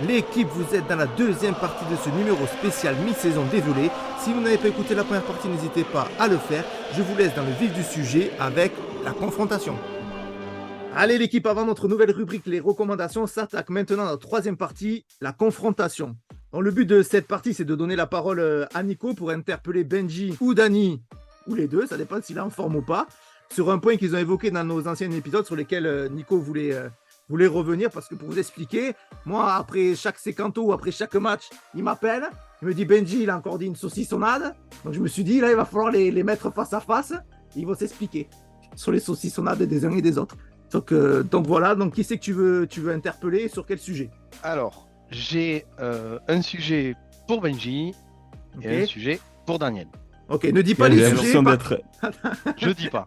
L'équipe, vous êtes dans la deuxième partie de ce numéro spécial mi-saison dévolé. Si vous n'avez pas écouté la première partie, n'hésitez pas à le faire. Je vous laisse dans le vif du sujet avec la confrontation. Allez l'équipe, avant notre nouvelle rubrique, les recommandations, s'attaque maintenant à la troisième partie, la confrontation. Donc, le but de cette partie, c'est de donner la parole à Nico pour interpeller Benji ou Dani, ou les deux, ça dépend s'il est en forme ou pas, sur un point qu'ils ont évoqué dans nos anciens épisodes sur lesquels Nico voulait revenir, parce que pour vous expliquer, moi, après chaque sécanto ou après chaque match, il m'appelle, il me dit Benji, il a encore dit une saucissonnade, donc je me suis dit, là, il va falloir les mettre face à face, et ils vont s'expliquer sur les saucissonnades des uns et des autres. Donc voilà, donc qui c'est que tu veux interpeller et sur quel sujet? Alors, j'ai un sujet pour Benji et un sujet pour Daniel. Ok, ne dis pas les J'ai sujets. l'impression d'être. Je dis pas.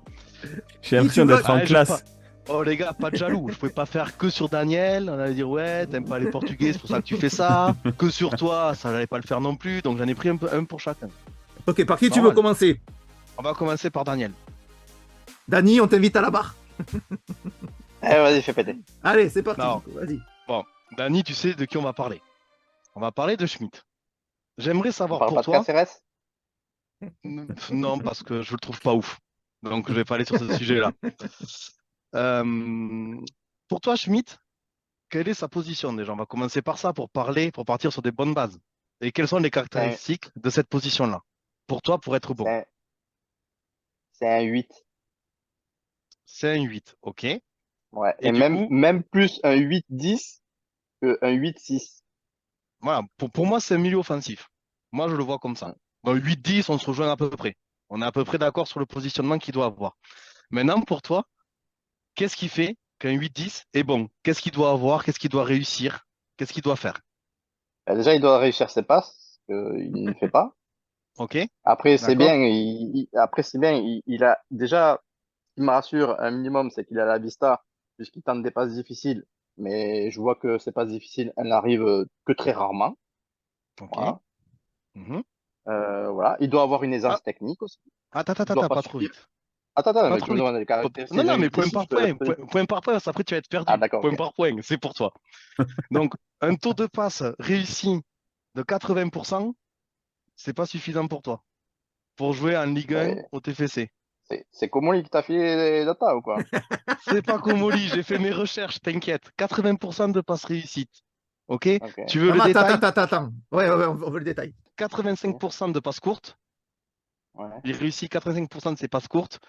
J'ai l'impression d'être en classe. Oh les gars, pas de jaloux. Je pouvais pas faire que sur Daniel. On allait dire ouais, t'aimes pas les Portugais, c'est pour ça que tu fais ça. Que sur toi, ça j'allais pas le faire non plus. Donc j'en ai pris un pour chacun. Ok, par qui tu veux commencer? On va commencer par Daniel. Dani, on t'invite à la barre. Vas-y, fais péter. Allez, c'est parti. Non. Vas-y. Bon, Dani, tu sais de qui on va parler. On va parler de Schmitt. J'aimerais On savoir parle pour pas de toi. Caceres? Non, parce que je le trouve pas ouf. Donc je vais pas aller sur ce sujet-là. Pour toi, Schmitt, quelle est sa position déjà? On va commencer par ça pour partir sur des bonnes bases. Et quelles sont les caractéristiques de cette position-là? Pour toi, pour être bon. C'est un 8. C'est un 8, ok. Ouais. Et Et du coup, même plus un 8-10 que un 8-6. voilà, pour moi, c'est un milieu offensif. Moi, je le vois comme ça. Dans 8-10, on se rejoint à peu près. On est à peu près d'accord sur le positionnement qu'il doit avoir. Maintenant, pour toi, qu'est-ce qui fait qu'un 8-10 est bon? Qu'est-ce qu'il doit avoir? Qu'est-ce qu'il doit réussir? Qu'est-ce qu'il doit faire? Déjà, il doit réussir ses passes, qu'il ne fait pas. Ok? Après, c'est D'accord? bien, il a déjà, ce qui me rassure un minimum, c'est qu'il a la vista, puisqu'il tente des passes difficiles. Mais je vois que ces passes difficiles, elles n'arrivent que très rarement. Ok. Voilà. Mhm. Voilà. Il doit avoir une Ah, aisance technique aussi. attends, Il doit pas pas trop suffire. vite. Attends, Pas mais tu trop me vite. demandes les caractéristiques Non, d'un non, mais 8 point ici, par je te point. donne. Point par point, après tu vas être Ah, perdu. d'accord, Point ok. par point, c'est pour toi. Donc, un taux de passe réussi de 80%, c'est pas suffisant pour toi. Pour jouer en Ligue 1 Mais au TFC. c'est Comoli qui t'a filé les data ou quoi? C'est pas comme Oli, j'ai fait mes recherches, t'inquiète. 80% de passes réussites. Ok? Ok. Tu veux Non, le mais détail? attends. Ouais, on veut le détail. 85% de passes courtes. Ouais. Il réussit 85% de ses passes courtes.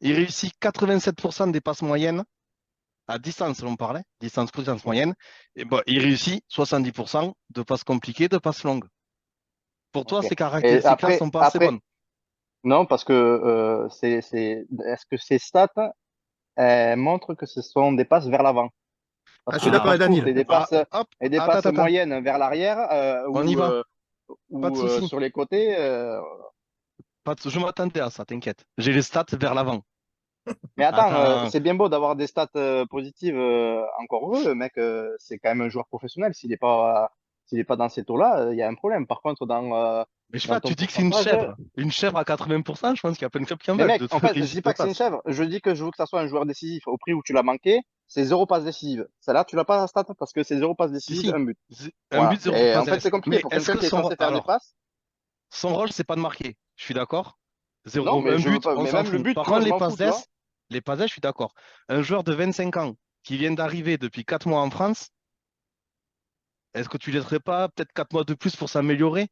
Il réussit 87% des passes moyennes. À distance, on parlait, distance Ouais. moyenne, et bon, il réussit 70% de passes compliquées, de passes longues. Pour toi, Ok. ces Et caractéristiques-là sont pas assez bonnes. non, parce que est-ce que ces stats montrent que ce sont des passes vers l'avant? Ah, Parce je que suis des d'accord Ah, avec passes courtes Daniel. hop, et des attends, passes attends, moyennes vers l'arrière on y va, pas de ou souci. sur les côtés. Je m'attendais à ça, t'inquiète. J'ai les stats vers l'avant. Mais attends, Attends, c'est bien beau d'avoir des stats positives, encore heureux, mec. C'est quand même un joueur professionnel. S'il est pas dans ces taux-là, il y a un problème. Par contre, mais je sais dans pas, ton tu dis que c'est une pourcentage. chèvre. Une chèvre à 80%, je pense qu'il y a plein de clubs qui en Mais veulent mec, de en te fait, je dis réussite de pas que c'est une passe. chèvre. Je dis que je veux que ça soit un joueur décisif. Au prix où tu l'as manqué, c'est zéro passe décisive. Celle-là, tu l'as pas la stat parce que c'est zéro passe Si, décisive, si, un but. un Voilà. but, zéro Et passe en fait, c'est décisive. compliqué Mais pour est-ce quelqu'un que qui est censé faire des alors, passes. son rôle, c'est pas de marquer. Je suis d'accord. Non, Zéro, mais un je veux but, pas. on Mais s'en même le fout. but, Par moi, contre, je m'en fous, tu vois. Les passes, je suis d'accord. Un joueur de 25 ans qui vient d'arriver depuis 4 mois en France, est-ce que tu ne laisserais pas peut-être 4 mois de plus pour s'améliorer?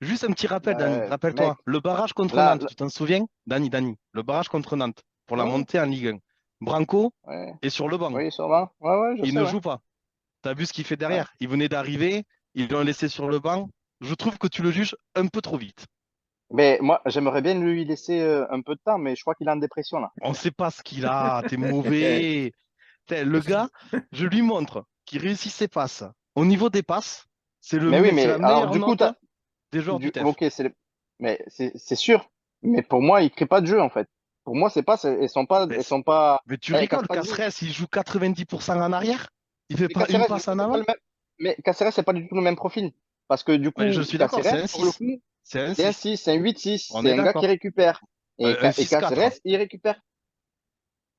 Juste un petit rappel, Dani. Rappelle-toi, Mec, le barrage contre là, Nantes, tu t'en souviens? Dani, le barrage contre Nantes pour la ouais, montée en Ligue 1. Branco ouais, est sur le banc. oui, sûrement. Ouais, ouais, je Il sais, ne ouais. joue pas. Tu as vu ce qu'il fait Ouais. derrière? Il venait d'arriver, ils l'ont laissé sur le banc. Je trouve que tu le juges un peu trop vite. Mais moi, j'aimerais bien lui laisser un peu de temps, mais je crois qu'il est en dépression, là. On ne sait pas ce qu'il a, t'es mauvais. Le gars, je lui montre qu'il réussit ses passes. Au niveau des passes, Mais oui, c'est la mais alors, meilleure du coup, note des joueurs du TEF. ok, mais c'est sûr. Mais pour moi, il crée pas de jeu, en fait. Pour moi, c'est pas, Mais, elles sont pas, mais tu elles cassent rigoles, pas de jeu. Caceres, il joue 90% en arrière. Il fait Mais pas une Caceres, du passe coup, en c'est pas avant. le même. Mais Caceres, c'est pas du tout le même profil. Parce que du Mais je coup, suis d'accord, c'est Caceres, un pour le 6. coup, C'est un c'est un 6. 6, c'est un 8-6, On c'est est un gars qui d'accord. récupère. Un Et 6-4. Caceres, il récupère.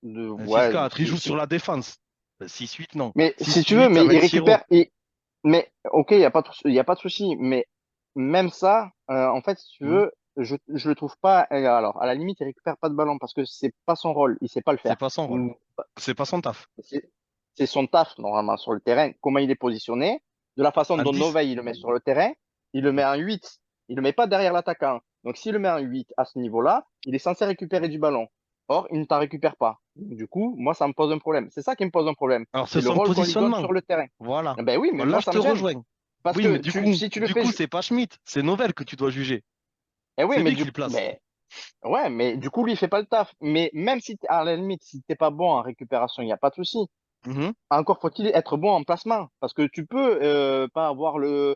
Un Ouais, 6-4. Il joue sur la défense. 6-8, non. mais si tu veux, 6-8, ça va être Siro. Mais ok, il y a pas de souci. Mais même ça, en fait, si tu Hmm. veux, je le trouve pas. Alors, à la limite, il récupère pas de ballon parce que c'est pas son rôle. Il sait pas le C'est faire. pas son rôle. Ou- C'est pas son taf. C'est c'est son taf normalement sur le terrain. Comment il est positionné, de la façon En dont 10. Novay il le met sur le terrain, il le met en 8. Il le met pas derrière l'attaquant. Donc, s'il le met en 8 à ce niveau-là, il est censé récupérer du ballon. Or, il ne t'en récupère pas. Du coup, moi, ça me pose un problème. C'est ça qui me pose un problème. Alors, c'est C'est le son rôle qu'on lui donne positionnement. sur le terrain. Voilà. Ben oui, mais Là, moi, je ça te me gêne. rejoins. Parce Oui, mais que si tu le du fais. coup, c'est pas Schmitt, c'est Novell que tu dois juger. Eh oui, C'est mais lui qui le place. ouais, mais du coup, lui, il fait pas le taf. Mais même si, à la limite, si t'es pas bon en récupération, il n'y a pas de souci. Mhm. Encore faut-il être bon en placement. Parce que tu peux pas avoir le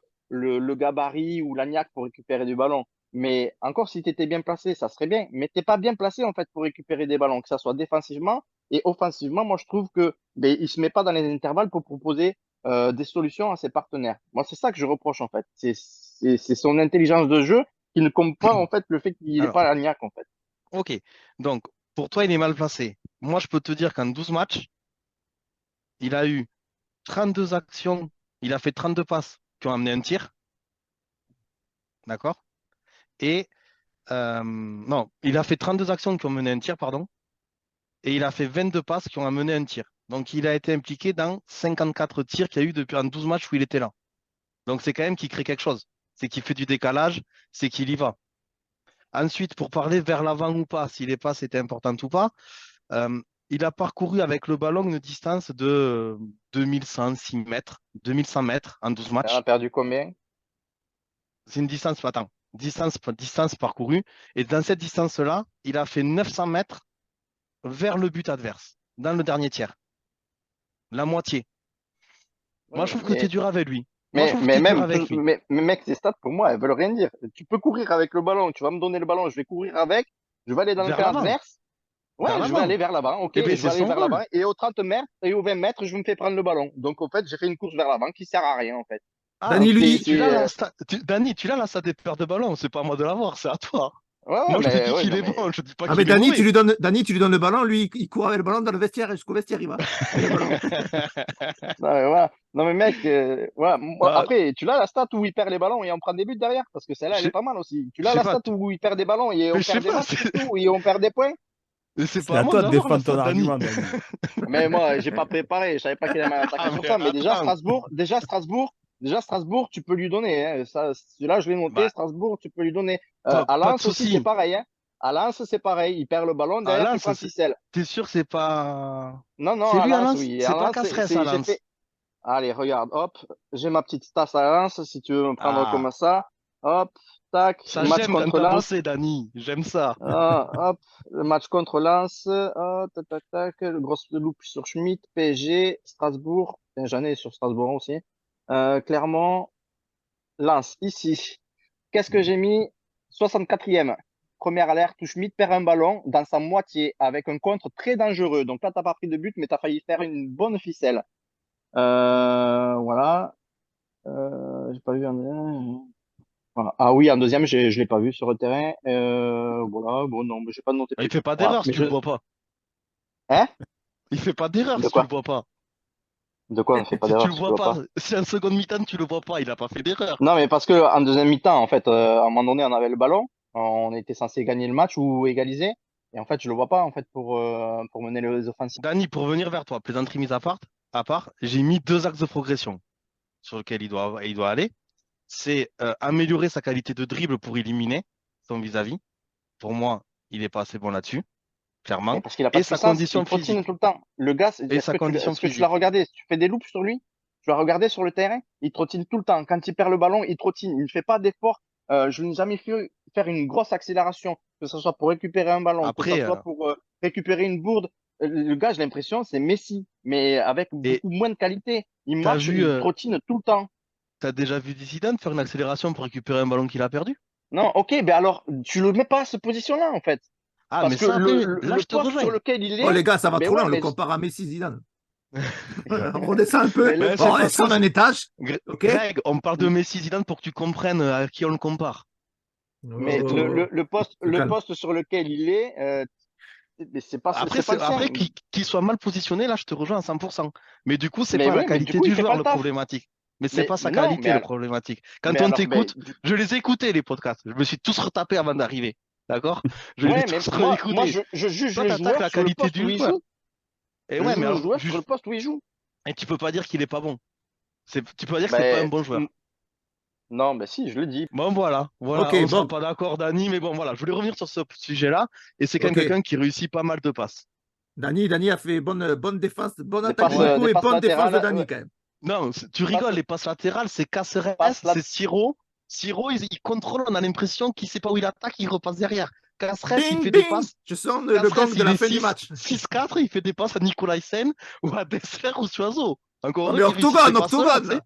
gabarit ou la niaque pour récupérer du ballon. Mais encore, si tu étais bien placé, ça serait bien. Mais t'es pas bien placé, en fait, pour récupérer des ballons, que ça soit défensivement et offensivement. Moi, je trouve que ben, il se met pas dans les intervalles pour proposer des solutions à ses partenaires. Moi, c'est ça que je reproche, en fait. C'est son intelligence de jeu qui ne compte pas, en fait, le fait qu'il n'est pas Alors, la niaque, en fait. ok. Donc, pour toi, il est mal placé. Moi, je peux te dire qu'en 12 matchs, il a eu 32 actions, il a fait 32 passes qui ont amené un tir, d'accord? Et, non, il a fait 32 actions qui ont mené un tir, pardon, et il a fait 22 passes qui ont amené un tir. Donc, il a été impliqué dans 54 tirs qu'il y a eu depuis en 12 matchs où il était là. Donc, c'est quand même qu'il crée quelque chose. C'est qu'il fait du décalage, c'est qu'il y va. Ensuite, pour parler vers l'avant ou pas, si les passes étaient importantes ou pas, euh, il a parcouru avec le ballon une distance de 2106 mètres, 2100 mètres en 12 On a matchs. perdu combien? C'est une distance, attends, distance parcourue. Et dans cette distance-là, il a fait 900 mètres vers le but adverse, dans le dernier tiers, la moitié. Moi, je Oui, trouve que tu es dur avec lui. Moi, je trouve que mais tu es dur même, avec lui. mais mec, ces stats, pour moi, elles veulent rien dire. Tu peux courir avec le ballon, tu vas me donner le ballon, je vais courir avec, je vais aller dans le Vers camp l'avant, adverse. vers Ouais, je vais l'avant. aller vers l'avant, ok, Eh bien, je vais c'est aller son vers rôle. l'avant, et aux 30 mètres et aux 20 mètres, je me fais prendre le ballon. Donc, en fait, j'ai fait une course vers l'avant qui sert à rien, en fait. Ah, Dani, Donc, lui, tu l'as la stat, Dani, tu l'as la stat des pertes de ballon. C'est pas à moi de l'avoir, c'est à toi. ouais, ouais, Moi, je te mais, dis ouais, qu'il non, est mais, bon, je te dis pas ah mais qu'il est mauvais. Dani, tu lui donnes le ballon, lui, il court avec le ballon dans le vestiaire, jusqu'au vestiaire, il va, avec le ballon. non, mais voilà. Non, mais mec, voilà. Bah, Après, tu l'as la stat où il perd les ballons et on prend des buts derrière, parce que celle-là, je elle est sais pas mal aussi. Tu je l'as sais la pas, stat où il perd des ballons et mais on je sais perd des pas, matchs surtout, et on perd des points. c'est C'est pas à à moi toi de de l'avoir, là, défendre ça, ton Dani. argument, Dani. Mais moi, j'ai pas préparé. Je savais pas qu'il allait m'attaquer Ah, sur mais ça. Mais attends, Déjà Strasbourg, tu peux lui donner. Hein. Ça, celui-là, je l'ai noté. bah, Strasbourg, tu peux lui donner. À pas de Lens aussi, c'est souci. pareil. Hein. À Lens, c'est pareil. Il perd le ballon À derrière, tu Lens, prends ficelle. t'es sûr, c'est pas. Non, non, C'est à lui à Lens, Lens? oui. À C'est pas Lens, Caceres à j'ai Lens. fait. Allez, regarde. Hop, j'ai ma petite tasse à Lens. Si tu veux me prendre Ah, comme ça. Hop, tac. ça Match j'aime quand contre t'as Lens. bossé, Dani. J'aime ça. Hop, le match contre Lens. Tac, tac, tac. Le grosse loupe sur Schmitt, PSG, Strasbourg. Putain, j'en ai sur Strasbourg aussi. Clermont, Lens, ici. Qu'est-ce que j'ai mis? 64e. Première alerte où Schmitt perd un ballon dans sa moitié avec un contre très dangereux. Donc là, t'as pas pris de but, mais t'as failli faire une bonne ficelle. Voilà. J'ai pas vu un. Voilà. Ah oui, en deuxième, je l'ai pas vu sur le terrain. Voilà. Bon, non, mais j'ai pas noté Il plus. fait pas Voilà. d'erreur si Mais tu le vois pas. hein? Il fait pas d'erreur De si tu le quoi? vois pas. De quoi on ne fait pas Si tu d'erreur le si tu vois vois pas, pas? si en seconde mi-temps tu le vois pas, il a pas fait d'erreur. Non, mais parce que en deuxième mi-temps, en fait, à un moment donné, on avait le ballon, on était censé gagner le match ou égaliser, et en fait, je le vois pas en fait pour mener les offensives. Dani, pour venir vers toi, plaisanterie mise à part, j'ai mis deux axes de progression sur lesquels il doit aller. C'est améliorer sa qualité de dribble pour éliminer son vis-à-vis. Pour moi, il n'est pas assez bon là-dessus, Mais clairement. parce qu'il a pas Et de sa puissance, il condition trottine physique. tout le temps. Le gars, Et sa condition est-ce que tu l'as physique. regardé? Tu fais des loops sur lui? Tu l'as regardé sur le terrain? Il trottine tout le temps. Quand il perd le ballon, il trottine. Il ne fait pas d'effort. Je n'ai jamais fait faire une grosse accélération, que ce soit pour récupérer un ballon, que ce Après, soit pour récupérer une bourde. Le gars, j'ai l'impression, c'est Messi, mais avec et beaucoup moins de qualité. Il t'as marche, vu, il trottine tout le temps. t'as déjà vu Zidane faire une accélération pour récupérer un ballon qu'il a perdu? Non, ok, ben alors, tu le mets pas à cette position-là, en fait. Ah, Parce mais que ça, après, là, le je te poste sur rejoins. lequel il Oh est, les gars, ça va ben trop loin, ouais, on le compare à Messi Zidane. On redescend un peu, mais le Mais on c'est pas redescend trop. d'un étage, ok? Greg, on parle de Messi Zidane pour que tu comprennes à qui on le compare. Mais Oh, se le calme. poste sur lequel il est, mais Après, c'est pas le sien. après qu'il soit mal positionné, là, je te rejoins à 100%. Mais du coup, c'est Mais pas la oui, mais du qualité coup, il du fait joueur pas le le taf. problématique. Mais c'est pas sa non, qualité, mais, le alors, problématique. Quand mais on alors, t'écoute, je les ai écoutés, les podcasts. Je me suis tous retapés avant d'arriver. D'accord? Je les ai ouais, mais tous moi réécoutés. je juge Toi, le t'attaques joueur la sur le qualité poste où du il joueur. joue. Et Je ouais, juge mais le alors, joueur sur le poste où il joue. et tu peux pas dire qu'il est pas bon. Tu peux pas dire que c'est pas un Ben, bon joueur. non, mais si, je le dis. Bon, voilà, Ok, on sera bon, pas d'accord, Dani, mais bon, voilà, je voulais revenir sur ce sujet-là, et c'est quand même ok. quelqu'un qui réussit pas mal de passes. Dani a fait bonne défense, bonne attaque de Ouais. Nico Des et passes bonne défense de latérales, Dani quand même. Non, tu rigoles, les passes latérales, c'est Caceres, passes lat- c'est Siro. Siro, il contrôle, on a l'impression qu'il sait pas où il attaque, il repasse derrière. Caceres, il Bing, fait des bing! passes. Je sens le Caceres, gong de il la est fin du match. 6-4, il fait des passes à Nicolaisen ou à Dessler ou Suazo. Encore Oh, heureux mais qu'il réussit ces octogone, passes-là, tu sais. octogone!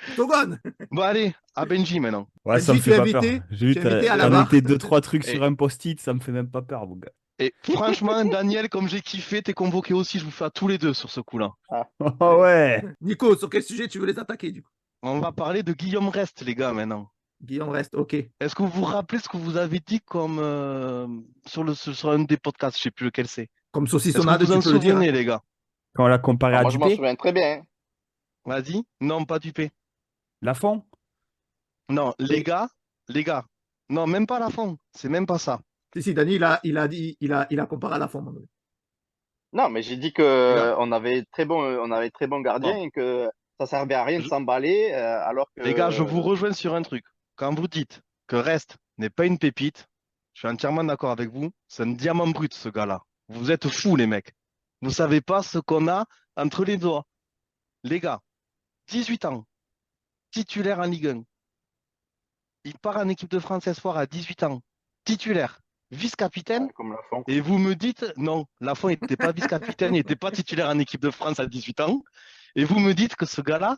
Octogone! Bon, allez, à Benji maintenant. Ouais, ça me Benji, fait pas peur. J'ai vu, tu es invité à la t'as barre. noté deux, trois trucs Et, sur un post-it, ça me fait même pas peur, mon gars. et franchement, Daniel, comme j'ai kiffé, t'es convoqué aussi, je vous fais à tous les deux sur ce coup-là. Ah, Oh ouais! Nico, sur quel sujet tu veux les attaquer du coup? On va parler de Guillaume Rest, les gars, maintenant. Guillaume reste, ok. Est-ce que vous vous rappelez ce que vous avez dit comme sur un des podcasts, je sais plus lequel c'est. Comme Est-ce que vous saucissonnade, vous tu en peux le dire, hein. souvenez, les gars? Quand on l'a comparé ah, à moi, je m'en Dupé, souviens très bien, hein. Vas-y. Non, pas Dupé. Lafont, Non, Oui. les gars. Non, même pas la fond. C'est même pas ça. Si, Dani, il a comparé à la forme. Non, mais j'ai dit Les gars, que on avait très bon gardien bon, et que ça servait à rien de je- s'emballer, alors les gars, je vous que, rejoins sur un truc. Quand vous dites que Rest n'est pas une pépite, je suis entièrement d'accord avec vous. C'est un diamant brut, ce gars-là. Vous êtes fous, les mecs. Vous savez pas ce qu'on a entre les doigts. Les gars, 18 ans, titulaire en Ligue 1. Il part en équipe de France Espoir à 18 ans, titulaire, vice-capitaine, comme la fond. et vous me dites, non, Lafont n'était pas vice-capitaine, il n'était pas titulaire en équipe de France à 18 ans, et vous me dites que ce gars-là,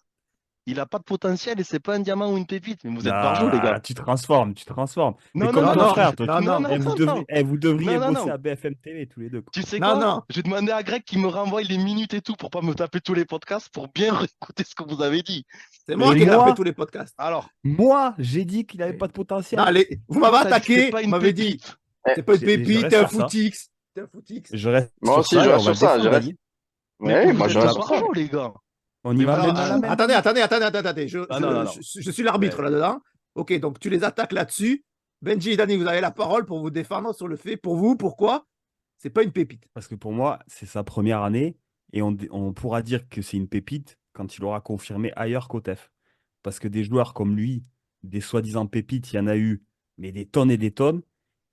il n'a pas de potentiel et c'est pas un diamant ou une pépite. Mais vous êtes barjots, les gars. ah, tu transformes, tu transformes. T'es Non, non, comme non, Non, ton non, non, frère, toi. non, non, non, non, Eh, non, non, vous devriez non, bosser non. à BFM TV tous les deux, quoi. Tu sais non, quoi? non. Je vais demander à Greg qui me renvoie les minutes et tout pour pas me taper tous les podcasts pour bien écouter ce que vous avez dit. C'est Mais moi qui ai tapé moi, tous les podcasts. Alors, j'ai dit qu'il avait pas de Non, potentiel. allez, vous m'avez toi, t'as dit que c'était attaqué, pas vous une m'avez dit, pépite. Eh, c'est pas une Je pépite, reste t'es un sur ça. footix. T'es un footix. Je reste moi sur aussi, ça je et on reste va sur le ça. défendre, Dani. Mais Ouais, vous moi, je êtes reste tous sur ça. barjots, les gars. On y va Alors, main dans la main. Attendez, Dani. attendez. Ah, non, non, non. Je suis l'arbitre Ouais. là-dedans. Ok, donc tu les attaques là-dessus. Benji et Dani, vous avez la parole pour vous défendre sur le fait. Pour vous, pourquoi c'est pas une pépite? Parce que pour moi, c'est sa première année et on pourra dire que c'est une pépite quand il aura confirmé ailleurs qu'au TEF. Parce que des joueurs comme lui, des soi-disant pépites, il y en a eu, mais des tonnes et des tonnes.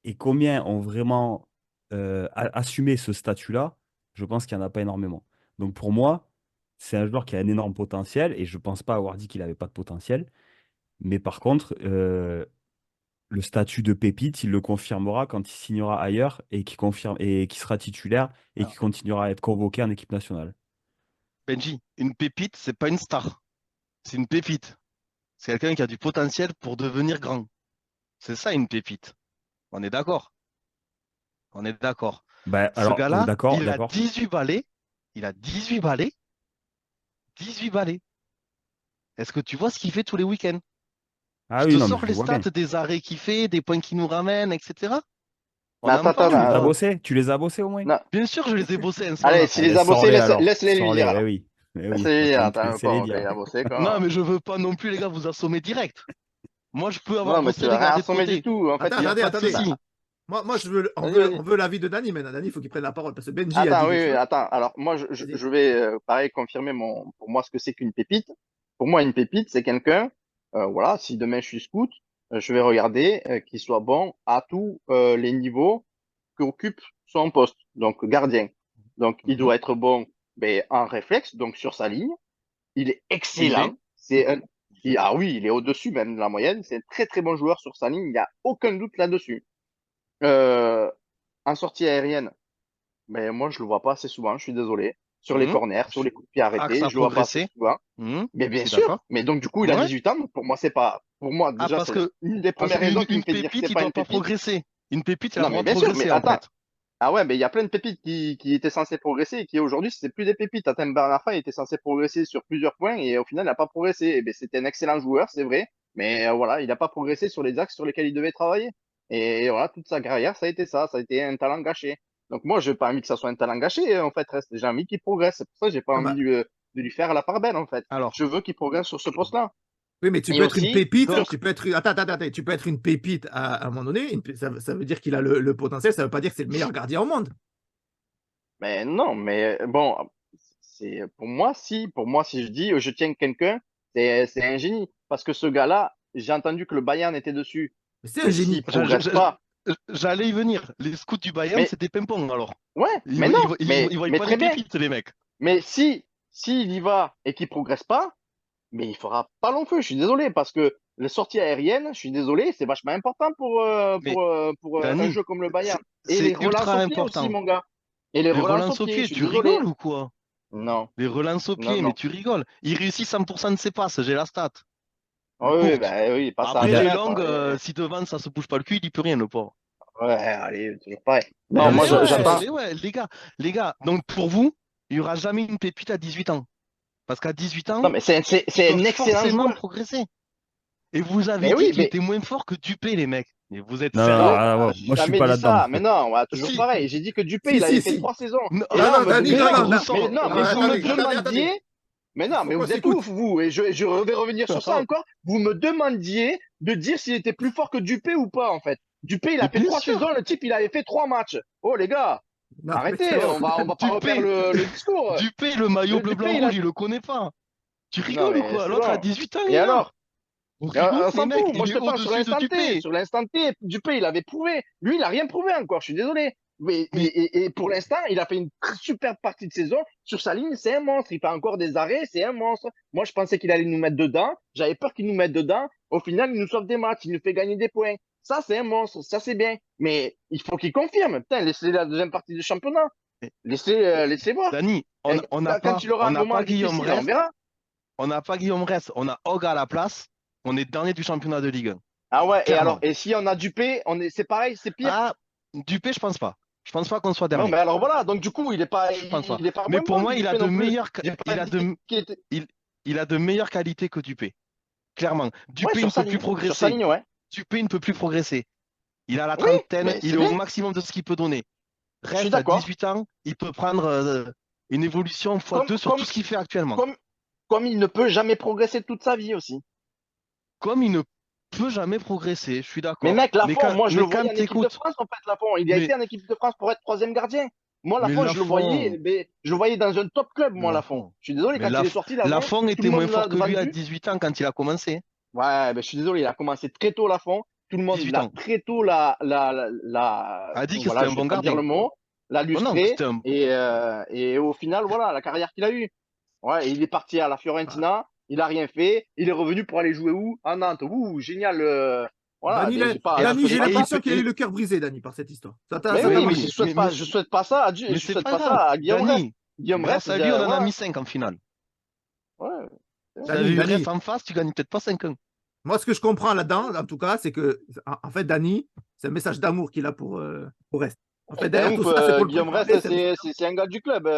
Et combien ont vraiment assumé ce statut-là? Je pense qu'il n'y en a pas énormément. Donc pour moi, c'est un joueur qui a un énorme potentiel et je ne pense pas avoir dit qu'il n'avait pas de potentiel. Mais par contre, le statut de pépite, il le confirmera quand il signera ailleurs et qui sera titulaire et qui Alors, continuera à être convoqué en équipe nationale. Benji, une pépite, c'est pas une star. C'est une pépite. C'est quelqu'un qui a du potentiel pour devenir grand. C'est ça une pépite. On est d'accord. On est d'accord. Bah, Ce alors, gars-là, d'accord, il a d'accord. 18 balais. Il a 18 balais. 18 balais. Est-ce que tu vois ce qu'il fait tous les week-ends? Ah Je oui, te non, mais sors je le les vois stats bien. des arrêts qu'il fait, des points qu'il nous ramène, etc. Mais On en attends, Tu parle. les as là, bossés? Tu les as bossés au moins? non. Bien sûr, je les ai bossés un soir Allez, là. s'il les Ben, a bossés, sors-les alors. laisse-les lui Sors-les, dire, eh alors. oui. Eh oui, Laisse-les lui dire, maintenant tu attends, laisses les comment dire. il a bossé, Non, quoi. mais je veux pas non plus, les gars, vous assommer direct. Moi, je peux avoir Non, mais tu bossé, vas rien regarder de assommer du côté. tout. En fait, Il n'y a pas de Attendez. bah, souci. Moi vas-y, on vas-y. veut l'avis de Dani maintenant. Dani, il faut qu'il prenne la parole parce que Benji a dit Attends, oui, des oui, choses. attends. Alors, moi, Vas-y. je vais, pareil, confirmer pour moi, ce que c'est qu'une pépite. Pour moi, une pépite, c'est quelqu'un, voilà, si demain je suis scout, je vais regarder qu'il soit bon à tous les niveaux qu'occupe son poste. Donc, gardien. Donc, il Mhm. doit être bon, ben, en réflexe, donc sur sa ligne. Il est Il l'est. excellent. Ah oui, il est au-dessus même de la moyenne. C'est un très, très bon joueur sur sa ligne. Il n'y a aucun doute là-dessus. Euh, En sortie aérienne, mais moi, je le vois pas assez souvent, je suis désolé. Sur les Mhm. corners, sur les coups de pied Axe arrêtés, à je le vois pas assez progresser. souvent. Mhm. Mais Je bien suis sûr, d'accord. mais donc du coup, il a Ouais. 18 ans. Pour moi, c'est pas. Pour moi, Ah, déjà, c'est une des parce premières raisons qui me qu'une fait dire que pépite, c'est il pas doit une pas pépite. progresser. Une pépite, elle a Non, le droit mais de bien sûr, mais progresser, en attends. fait. Ah ouais, mais il y a plein de pépites qui étaient censées progresser et qui aujourd'hui, c'est plus des pépites. Attends, Bernard Faye était censé progresser sur plusieurs points et au final, il n'a pas progressé. Et ben, c'était un excellent joueur, c'est vrai, mais voilà, il n'a pas progressé sur les axes sur lesquels il devait travailler. Et voilà, toute sa carrière, ça a été ça, ça a été un talent gâché. Donc moi, je n'ai pas envie que ça soit un talent gâché, en fait, reste. J'ai envie qu'il progresse. C'est pour ça que j'ai pas Ah envie bah, de lui faire la part belle, en fait. Alors, Je veux qu'il progresse sur ce poste-là. Oui, mais tu Et peux être une aussi, pépite, donc, tu peux être. Attends, tu peux être une pépite à un moment donné. Ça veut dire qu'il a le potentiel, ça veut pas dire que c'est le meilleur gardien au monde. mais non, mais bon, c'est pour moi, si je dis je tiens quelqu'un, c'est un génie. Parce que ce gars-là, j'ai entendu que le Bayern était dessus. Mais c'est un Mais s'il génie. progresse pas, j'allais y venir. Les scouts du Bayern, mais c'était ping-pong alors. ouais, Ils, mais vo- non, ils, vo- ils voient mais pas les très bien. pépites, les mecs. Mais si s'il y va et qu'il progresse pas, mais il fera pas long feu. Je suis désolé parce que les sorties aériennes, je suis désolé, c'est vachement important Mais pour un Dani, jeu comme le Bayern. Et c'est les relances ultra au pied aussi, important. mon gars. Et les Les relances au relances au pied, je pied, suis tu désolé. rigoles ou quoi? Non, Les relances au non, pied, mais non. tu rigoles. Il réussit 100% de ses passes, j'ai la stat. Ah oui, Courte. bah oui, pas ça à Après, les mettre. longues, si devant ça se bouge pas le cul, il y peut rien, le pauvre. Ouais, allez, toujours pareil. Mais Non, moi, j'attends. Mais ouais, les gars. Donc pour vous, il y aura jamais une pépite à 18 ans. Parce qu'à 18 Non, ans, mais il c'est doit un excellent forcément joueur. progresser. Et vous avez Mais dit oui, qu'il mais était moins fort que Dupé, les mecs. Mais vous êtes Non, non, non, sérieux? ah, ouais, j'ai moi je suis jamais pas dit là-dedans. ça. Mais non, ouais, toujours si, pareil. J'ai dit que Dupé, si, il avait si, fait si. 3 saisons. Non, Et Non, là, non, Dani, les non, mecs non, non. mais ressort. non, mais Ah, vous me attendez. demandiez. Mais non, Faut mais qu'on vous êtes s'écoute. ouf, vous. Et je vais revenir sur ça encore. Vous me demandiez de dire s'il était plus fort que Dupé ou pas, en fait. Dupé, il Mais a fait bien 3 saisons. sûr. Le type, il avait fait 3 matchs. Oh, les gars, Non, mais c'est arrêtez. bon. On va pas refaire Dupé, le discours. Dupé, le maillot bleu, Dupé, blanc, il a. rouge, il le connaît pas. Tu Non, rigoles ou mais quoi? c'est L'autre a bon. 18 ans, Et les gars. alors? On Mais rigole, on les s'en mecs. fout. Moi, Il je est te parle sur au-dessus de l'instant T. Dupé. Sur l'instant T, Dupé, il avait prouvé. Lui, il a rien prouvé encore. Je suis désolé. Mais, Mais, et pour l'instant, il a fait une superbe partie de saison. Sur sa ligne, c'est un monstre. Il fait encore des arrêts, c'est un monstre. Moi, je pensais qu'il allait nous mettre dedans. J'avais peur qu'il nous mette dedans. Au final, il nous sauve des matchs. Il nous fait gagner des points. Ça, c'est un monstre. Ça, c'est bien. Mais il faut qu'il confirme. Putain, laissez la deuxième partie du championnat. Laissez voir. Dani, Et quand il aura on un n'a moment pas Guillaume difficile, on Rest. verra. On n'a pas Guillaume Rest. On a Hog à la place. On est dernier du championnat de Ligue 1. Ah ouais. Et alors, Clairement. et si on a Dupé, c'est pareil, c'est pire. Ah, Dupé, je pense pas. Je pense pas qu'on soit Non, dernier. mais alors voilà, donc du coup, Je pense pas. il est pas Mais moins pour bon, moi, Dupé non plus. J'ai il pas a dit de, qu'il était. il, il a de meilleures qualités que Dupé. Clairement. Ouais, Dupé ne peut plus sur sa progresser. ligne, ouais. Dupé ne peut plus progresser. Il a la Oui, trentaine, mais il c'est est au bien, maximum de ce qu'il peut donner. je suis Reste à d'accord. 18 ans, il peut prendre une évolution Comme, x2 sur tout comme, ce qu'il fait actuellement. comme, comme il ne peut jamais progresser toute sa vie aussi. Comme il ne peut jamais progresser, je suis Mais d'accord. mec, Lafont, moi je le Mais voyais quand en équipe de t'écoutes, France, en fait, Lafont. Il a mais, été en équipe de France pour être troisième gardien. Moi, mais Lafont, je le voyais, Lafont, mais je le voyais dans un top club, moi, Lafont. Lafont, Je suis désolé, mais quand il est sorti, Lafont, Lafont tout le était moins monde fort l'a que lui à vendu. 18 ans quand il a commencé. Ouais, ben, je suis désolé, il a commencé très tôt, Lafont. Tout le monde 18 l'a ans. très tôt, A dit que c'était voilà, un je vais bon pas dire gardien. le mot, l'a Oh non, que lustré. c'était un. Et au final, voilà, la carrière qu'il a eue. Ouais, et il est parti à la Fiorentina, il a rien fait, il est revenu pour aller jouer où? À Nantes. Ouh, génial. Voilà, Dani, ben, Et, je Dani, souhaite j'ai pas ça. l'impression qu'il a eu le cœur brisé, Dani, par cette histoire. Mais Ça mais t'a oui, mais oui, marqué. je souhaite pas ça à mais je c'est souhaite pas pas grave. ça à Guillaume Rest. Dani, Guillaume Rest, grâce à lui, on en a voilà. mis 5 en finale. Ouais. Si t'avais Dani, eu Rest Dani, en face, tu gagnes peut-être pas 5-1. moi, ce que je comprends là-dedans, en tout cas, c'est que, en fait, Dani, c'est un message d'amour qu'il a pour Rest. En fait, C'est un derrière tout ouf, ça, c'est pour le Guillaume Rest, préparer. C'est un message d'amour. c'est un gars du club.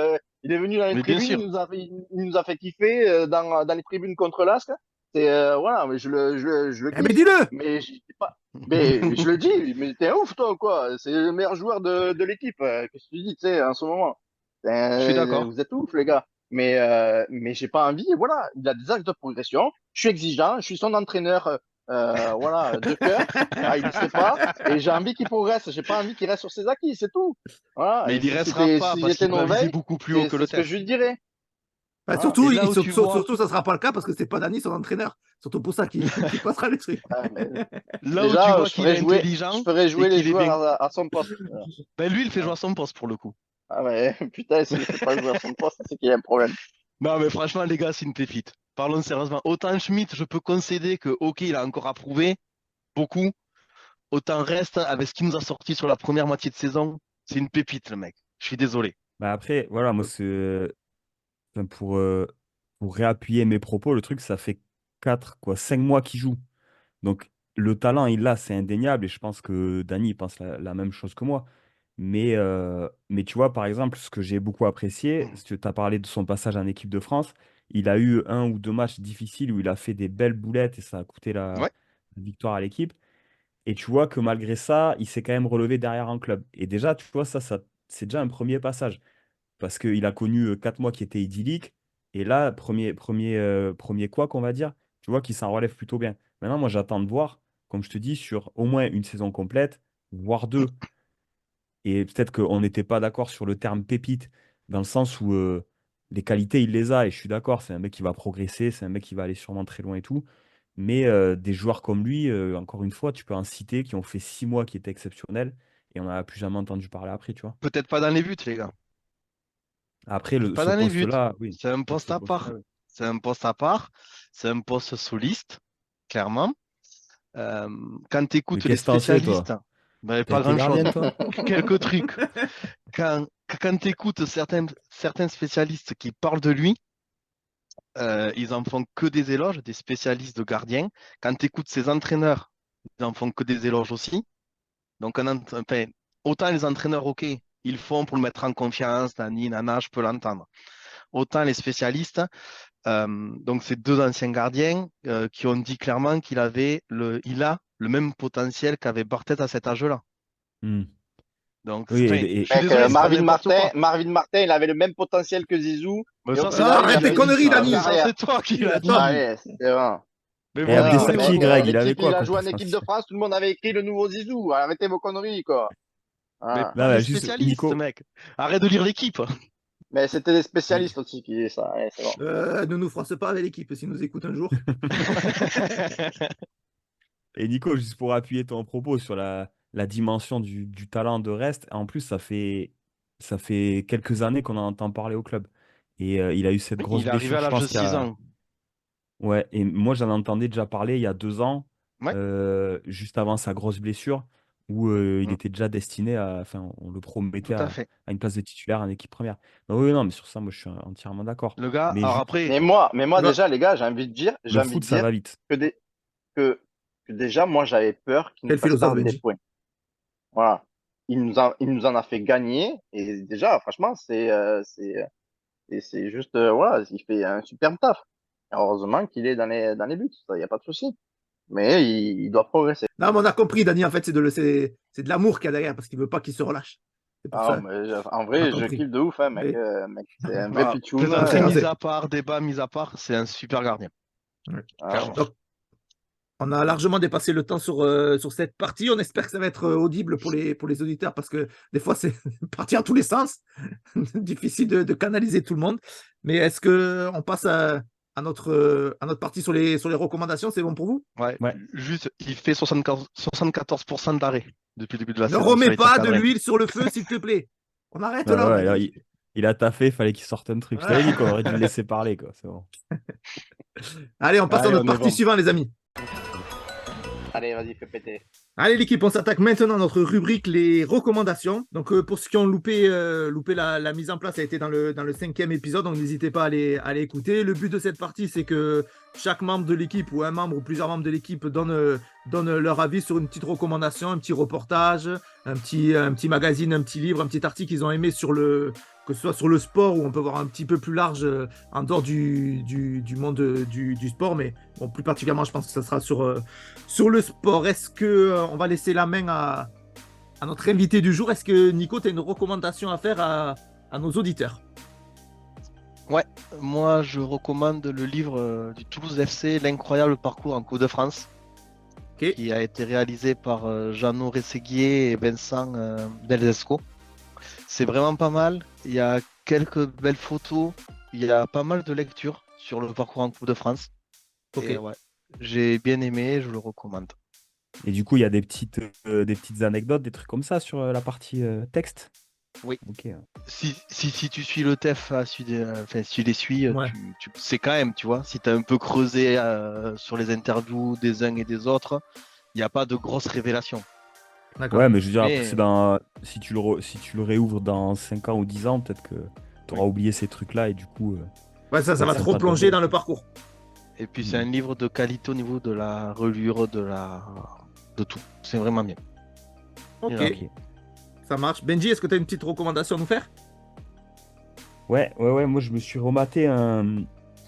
Il est venu dans les Mais bien tribunes, sûr. il nous a fait kiffer dans les tribunes contre l'Asc. C'est voilà, mais je le Eh, mais kiffe. dis-le! Mais je dis pas, mais je le dis, mais t'es un ouf toi quoi. C'est le meilleur joueur de l'équipe. Qu'est-ce que tu dis, tu sais, en ce moment. Je suis d'accord. Vous êtes ouf les gars. Mais j'ai pas envie. Voilà, il a des axes de progression. Je suis exigeant, je suis son entraîneur. Voilà, de cœur. Ah, il ne sait pas. Et j'ai envie qu'il progresse. J'ai pas envie qu'il reste sur ses acquis, c'est tout. Voilà. Mais Et il y restera pas si parce j'étais qu'il va viser Norvège, beaucoup plus haut que c'est le ce que je TEF. lui dirais. Bah, Voilà. Et là où tu vois, surtout, ça sera pas le cas parce que c'est pas Dani, son entraîneur. Surtout pour ça qu'il passera les trucs. Ouais, mais là où tu déjà, vois qu'il est je intelligent, ferais c'est jouer les qu'il est joueurs bien. à son poste. Voilà. Ben lui, il fait jouer à son poste pour le coup. Ah ouais, putain, s'il ne fait pas jouer à son poste, c'est qu'il y a un problème. Non, mais franchement, les gars, c'est une pépite. Parlons sérieusement. Autant Schmitt, je peux concéder que, ok, il a encore à prouver, beaucoup. Autant Reste, avec ce qu'il nous a sorti sur la première moitié de saison, c'est une pépite, le mec. Je suis désolé. Bah après, voilà, moi, enfin, pour réappuyer mes propos, le truc, ça fait 5 mois qu'il joue. Donc, le talent, il l'a, c'est indéniable. Et je pense que Dani pense la même chose que moi. Mais tu vois, par exemple, ce que j'ai beaucoup apprécié, tu as parlé de son passage en équipe de France. Il a eu 1 ou 2 matchs difficiles où il a fait des belles boulettes et ça a coûté la Ouais. victoire à l'équipe. Et tu vois que malgré ça, il s'est quand même relevé derrière en club. Et déjà, tu vois, ça c'est déjà un premier passage. Parce qu'il a connu 4 mois qui étaient idylliques. Et là, premier couac, on va dire, tu vois qu'il s'en relève plutôt bien. Maintenant, moi, j'attends de voir, comme je te dis, sur au moins une saison complète, voire deux. Et peut-être qu'on n'était pas d'accord sur le terme pépite, dans le sens où les qualités, il les a. Et je suis d'accord, c'est un mec qui va progresser, c'est un mec qui va aller sûrement très loin et tout. Mais des joueurs comme lui, encore une fois, tu peux en citer qui ont fait 6 mois qui étaient exceptionnels et on n'a plus jamais entendu parler après, tu vois. Peut-être pas dans les buts, les gars. Après, Peut-être pas ce dans les buts. poste-là, oui, C'est un pour poste ce à poste-là, part. oui. C'est un poste à part. C'est un poste soliste, clairement. Euh, Quand tu Mais écoutes les qu'est-ce que t'en sais, toi? spécialistes, ben, T'as pas été grand-chose. gardien, toi? Quelques trucs. Quand tu écoutes certains spécialistes qui parlent de lui, ils en font que des éloges, des spécialistes de gardiens. Quand tu écoutes ses entraîneurs, ils en font que des éloges aussi. Donc, enfin, autant les entraîneurs, ok, ils font pour le mettre en confiance, nani, nana, je peux l'entendre. Autant les spécialistes, donc ces deux anciens gardiens qui ont dit clairement il a le même potentiel qu'avait Barthez à cet âge-là. Hmm. Donc, Oui, enfin, je suis Mec, désolé, c'est pas n'importe quoi. Marvin Martin, il avait le même potentiel que Zizou. Mais Et au ça, c'est Ah, final, toi il qui arrête a tes l'as fait une dit, conneries, ça. super Dani. Ça, carrière. c'est toi qui l'as Attends. dit. Allez, c'est vrai. Mais Et vous Abdel rigolez, Sakir, vous. Greg, il avait L'équipe, quoi il a comme joué en équipe de potentiel? France, tout le monde avait écrit le nouveau Zizou. Arrêtez vos conneries, quoi. Mais Ah. Non, pas les mais juste, spécialistes, Nico, mec. Arrête de lire l'équipe. Mais c'était des Ni- spécialistes aussi qui disaient ça. Allez, c'est bon. Ne nous froisse pas avec l'équipe s'ils nous écoutent un jour. et Nico, juste pour appuyer ton propos sur la dimension du talent de Rest, en plus, ça fait quelques années qu'on en entend parler au club. Et il a eu cette Oui, grosse il est arrivé blessure, à je l'âge de pense qu'il y 6 a. ans. Ouais, et moi, j'en entendais déjà parler il y a 2 ans, Ouais. juste avant sa grosse blessure, où il Mm, était déjà destiné à. Enfin, on le promettait tout à à, fait. à une place de titulaire en équipe première. Donc, oui, non, mais sur ça, moi, je suis entièrement d'accord. Le gars, Mais alors juste, après, Mais moi Va- déjà, les gars, j'ai le envie foot, de ça dire va vite. que, que, que déjà, moi, j'avais peur qu'il ne Quel fasse philosophe, perdre des Benji. points. Voilà. Il nous en a fait gagner. Et déjà, franchement, c'est juste, voilà, il fait un superbe taf. Heureusement qu'il est dans les buts, ça, il n'y a pas de souci. Mais il doit progresser. Non, mais on a compris, Dani, en fait, c'est de l'amour qu'il y a derrière parce qu'il veut pas qu'il se relâche. C'est pour Ah non, ça. mais en On a vrai, je compris. kiffe de ouf, hein, mec. Oui. Mec, c'est un vrai voilà, pitchoun. Très plaisanterie rasé. mise à part, débat mis à part, c'est un super gardien, Ouais. Ah, clairement. Donc, on a largement dépassé le temps sur cette partie. On espère que ça va être audible pour les auditeurs parce que des fois, c'est parti en tous les sens. Difficile de canaliser tout le monde. Mais est-ce qu'on passe à notre partie sur les recommandations? C'est bon pour vous? Ouais, Ouais. juste, il fait 74% d'arrêt depuis le début de la Ne saison sur remets les tirs pas de cadrés. l'huile sur le feu, s'il te plaît. On arrête Ouais, là, on ouais, a alors, dit. il a taffé, il fallait qu'il sorte un truc. Je t'avais dit qu'on aurait dû le laisser parler, quoi. C'est bon. Allez, on passe à Allez, notre on est partie bon. suivante, les amis. allez, vas-y, fais péter. Allez l'équipe, on s'attaque maintenant à notre rubrique les recommandations. Donc pour ceux qui ont loupé la mise en place, ça a été dans le 5e épisode, donc n'hésitez pas à aller écouter. Le but de cette partie, c'est que chaque membre de l'équipe ou un membre ou plusieurs membres de l'équipe donne leur avis sur une petite recommandation, un petit reportage, un petit magazine, un petit livre, un petit article qu'ils ont aimé que ce soit sur le sport ou on peut voir un petit peu plus large en dehors du monde du sport, mais bon, plus particulièrement, je pense que ça sera sur le sport. Est-ce que on va laisser la main à notre invité du jour? Est-ce que Nico, tu as une recommandation à faire à nos auditeurs? Ouais, moi je recommande le livre du Toulouse FC, L'incroyable parcours en Coupe de France, Ok. qui a été réalisé par Jeannot Rességuier et Vincent Delzesco. C'est vraiment pas mal. Il y a quelques belles photos. Il y a pas mal de lectures sur le parcours en Coupe de France. Ok. Et ouais, j'ai bien aimé, je le recommande. Et du coup, il y a des petites anecdotes, des trucs comme ça sur la partie texte. Oui. Ok. Si tu suis le TEF, enfin, si tu les suis, Ouais. tu sais quand même, tu vois. Si tu as un peu creusé sur les interviews des uns et des autres, il n'y a pas de grosses révélations. D'accord. Ouais, mais je veux dire, Mais- après, si tu le réouvres dans 5 ans ou 10 ans, peut-être que tu auras oublié ces trucs-là et du coup. Ouais, ça va Ouais, te c'est pas replonger de- dans le parcours. Et puis c'est un livre de qualité au niveau de la relure, de tout. C'est vraiment bien. Ok, Voilà. Ok. ça marche. Benji, est-ce que tu as une petite recommandation à nous faire? Ouais, moi je me suis rematé un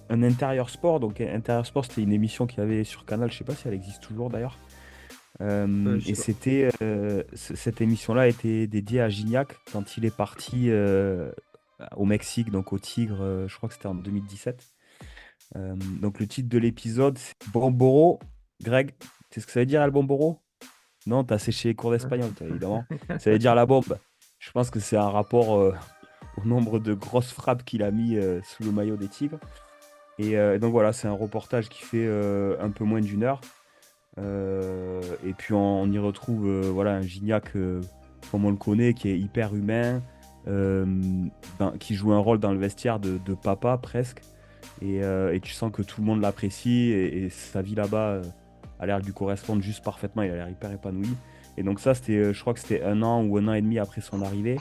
intérieur sport. Donc intérieur sport, c'était une émission qu'il y avait sur Canal, je sais pas si elle existe toujours d'ailleurs. Je sais Et pas. c'était cette émission-là était dédiée à Gignac quand il est parti au Mexique, donc au Tigre, je crois que c'était en 2017. Donc le titre de l'épisode, c'est Bomboro. Greg, tu sais ce que ça veut dire, El Bomboro? Non, t'as séché les cours d'espagnol, toi, évidemment. Ça veut dire la bombe. Je pense que c'est un rapport au nombre de grosses frappes qu'il a mis sous le maillot des Tigres. Et donc voilà, c'est un reportage qui fait un peu moins d'une heure. Et puis on y retrouve voilà, un Gignac comme on le connaît, qui est hyper humain, euh, qui joue un rôle dans le vestiaire de papa presque. Et tu sens que tout le monde l'apprécie et sa vie là-bas a l'air de lui correspondre juste parfaitement. Il a l'air hyper épanoui. Et donc ça, c'était, je crois que c'était 1 an ou 1 an et demi après son arrivée.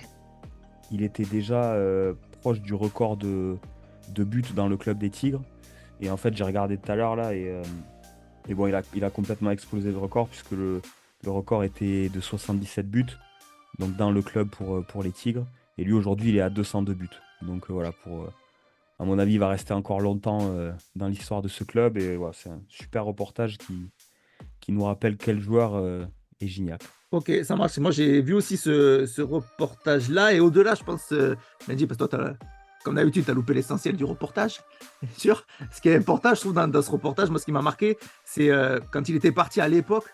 Il était déjà proche du record de buts dans le club des Tigres. Et en fait, j'ai regardé tout à l'heure là et bon, il a complètement explosé le record puisque le record était de 77 buts, donc dans le club pour les Tigres. Et lui, aujourd'hui, il est à 202 buts. Donc voilà, à mon avis, il va rester encore longtemps dans l'histoire de ce club. Et voilà, c'est un super reportage qui nous rappelle quel joueur est Gignac. Ok, ça marche. Moi, j'ai vu aussi ce reportage-là. Et au-delà, je pense, Mehdi, parce que toi, comme d'habitude, tu as loupé l'essentiel du reportage, bien sûr. Ce qui est important, je trouve, dans ce reportage, moi, ce qui m'a marqué, c'est quand il était parti à l'époque,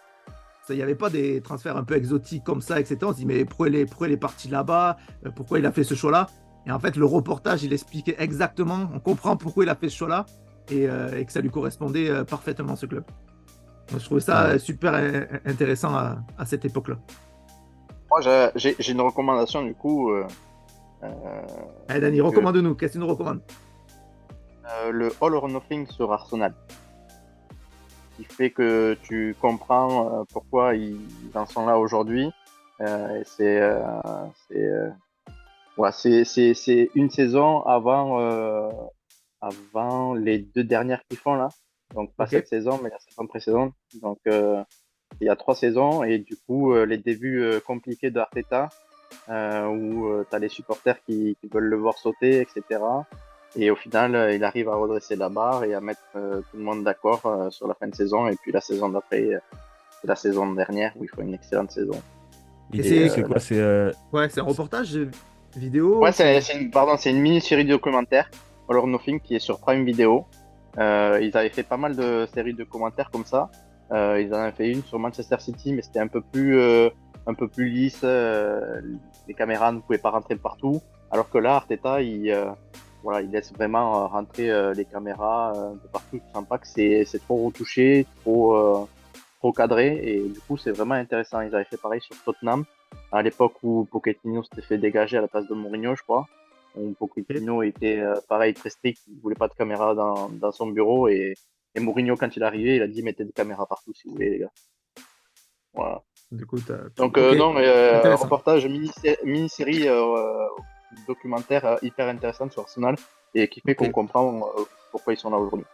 il n'y avait pas des transferts un peu exotiques comme ça, etc. On se dit, mais pourquoi il est parti là-bas? Pourquoi il a fait ce choix-là? Et en fait, le reportage, il expliquait exactement, on comprend pourquoi il a fait ce choix-là et que ça lui correspondait parfaitement, ce club. Moi, je trouvais ça super intéressant à cette époque-là. Moi, j'ai une recommandation du coup. Allez, Dani, recommande-nous. Qu'est-ce que tu nous recommandes? Le All or Nothing sur Arsenal, qui fait que tu comprends pourquoi ils en sont là aujourd'hui. Et c'est une saison avant les 2 dernières qu'ils font là. Donc pas cette saison, mais la saison précédente. Donc il y a 3 saisons et du coup les débuts compliqués d'Arteta où tu as les supporters qui veulent le voir sauter, etc. Et au final, il arrive à redresser la barre et à mettre tout le monde d'accord sur la fin de saison. Et puis la saison d'après, c'est la saison dernière où il faut une excellente saison. Et c'est quoi? Ouais, c'est un reportage vidéo? Ouais, c'est une mini-série documentaire, All or Nothing, qui est sur Prime Video. Ils avaient fait pas mal de séries de commentaires comme ça. Ils en avaient fait une sur Manchester City, mais c'était un peu plus lisse. Les caméras ne pouvaient pas rentrer de partout. Alors que là, Arteta, il laisse vraiment rentrer les caméras de partout. Tu sens pas que c'est trop retouché, trop cadré. Et du coup, c'est vraiment intéressant. Ils avaient fait pareil sur Tottenham, à l'époque où Pochettino s'était fait dégager à la place de Mourinho, je crois. Où Pochettino était pareil, très strict. Il voulait pas de caméra dans son bureau. Et Mourinho, quand il est arrivé, il a dit mettez des caméras partout si vous voulez, les gars. Voilà. Du coup, Donc, okay. non, reportage, mini-série documentaire hyper intéressante sur Arsenal et qui fait qu'on comprend pourquoi ils sont là aujourd'hui.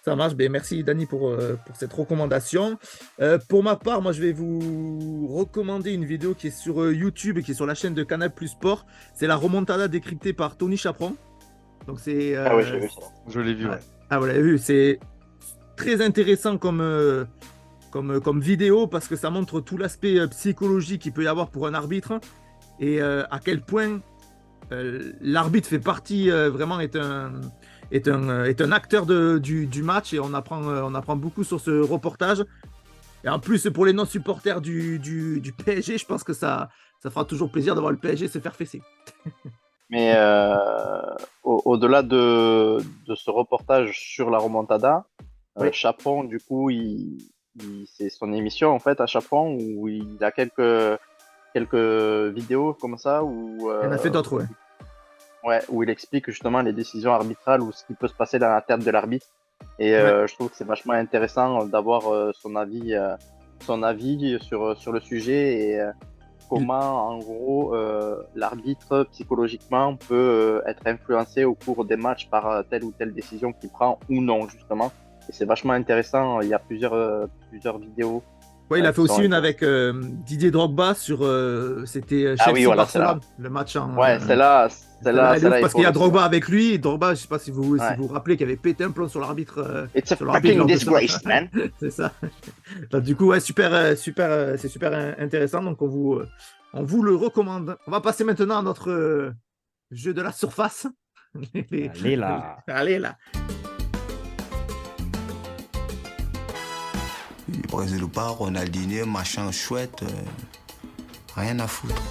Ça marche. Ben, merci, Dani, pour cette recommandation. Pour ma part, moi, je vais vous recommander une vidéo qui est sur YouTube et qui est sur la chaîne de Canal Plus Sport. C'est la remontada décryptée par Tony Chaperon. Donc, c'est. Ah oui, j'ai vu ça. Je l'ai vu, ouais. Ah, vous l'avez vu. C'est très intéressant comme vidéo parce que ça montre tout l'aspect psychologique qu'il peut y avoir pour un arbitre et à quel point l'arbitre fait partie, vraiment est un acteur du match et on apprend beaucoup sur ce reportage. Et en plus, pour les non-supporters du PSG, je pense que ça fera toujours plaisir de voir le PSG se faire fesser. Mais au-delà de ce reportage sur la remontada, Chaperon, du coup, c'est son émission en fait à Chaperon où il a quelques vidéos comme ça où il en a fait d'autres, ouais. Ouais, où il explique justement les décisions arbitrales ou ce qui peut se passer dans la tête de l'arbitre. Et je trouve que c'est vachement intéressant d'avoir son avis sur le sujet et comment en gros l'arbitre psychologiquement peut être influencé au cours des matchs par telle ou telle décision qu'il prend ou non justement. Et c'est vachement intéressant. Il y a plusieurs vidéos. Ouais, il a fait aussi une avec Didier Drogba sur c'était Chelsea-Barcelone, le match en. Ouais, celle-là. Parce qu'il y a Drogba avec lui. Drogba, je sais pas si vous vous rappelez, qu'il avait pété un plomb sur l'arbitre. It's a fucking disgrace, man. C'est ça. Donc, du coup, ouais, c'est super intéressant. Donc on vous le recommande. On va passer maintenant à notre jeu de la surface. Allez là. Allez là. Brésil ou pas, Ronaldinho, machin chouette, rien à foutre.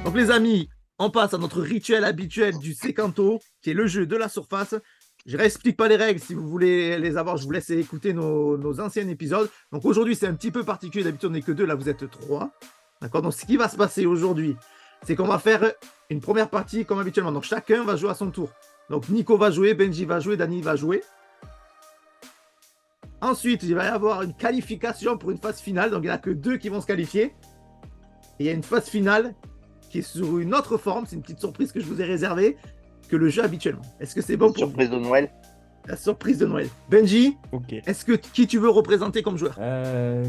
Donc les amis, on passe à notre rituel habituel du Secanto, qui est le jeu de la surface. Je ne réexplique pas les règles, si vous voulez les avoir, je vous laisse écouter nos anciens épisodes. Donc aujourd'hui, c'est un petit peu particulier, d'habitude on n'est que 2, là vous êtes 3. D'accord. Donc ce qui va se passer aujourd'hui, c'est qu'on va faire une première partie comme habituellement. Donc chacun va jouer à son tour. Donc Nico va jouer, Benji va jouer, Dani va jouer. Ensuite, il va y avoir une qualification pour une phase finale. Donc il n'y en a que 2 qui vont se qualifier. Et il y a une phase finale qui est sur une autre forme. C'est une petite surprise que je vous ai réservée que le jeu habituellement. Est-ce que c'est bon pour Surprise de Noël. la surprise de Noël? Benji, Ok. qui tu veux représenter comme joueur?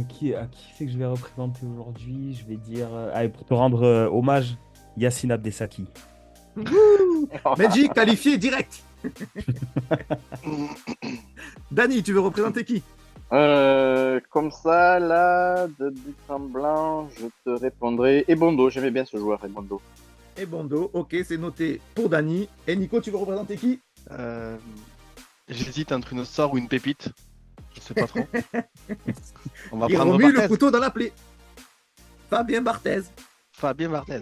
Qui c'est que je vais représenter aujourd'hui? Je vais dire, allez, pour te rendre hommage, Yacine Abdessaki. Benji, qualifié direct. Dani, tu veux représenter qui? Comme ça, là, de but en blanc, je te répondrai Ebondo. J'aimais bien ce joueur, Ebondo. Et Bondo, ok, c'est noté pour Dani. Et Nico, tu veux représenter qui? J'hésite entre une star ou une pépite. Je sais pas trop. On va Il prendre remue le Barthez. couteau dans la plaie. Fabien Barthez. Fabien Barthez.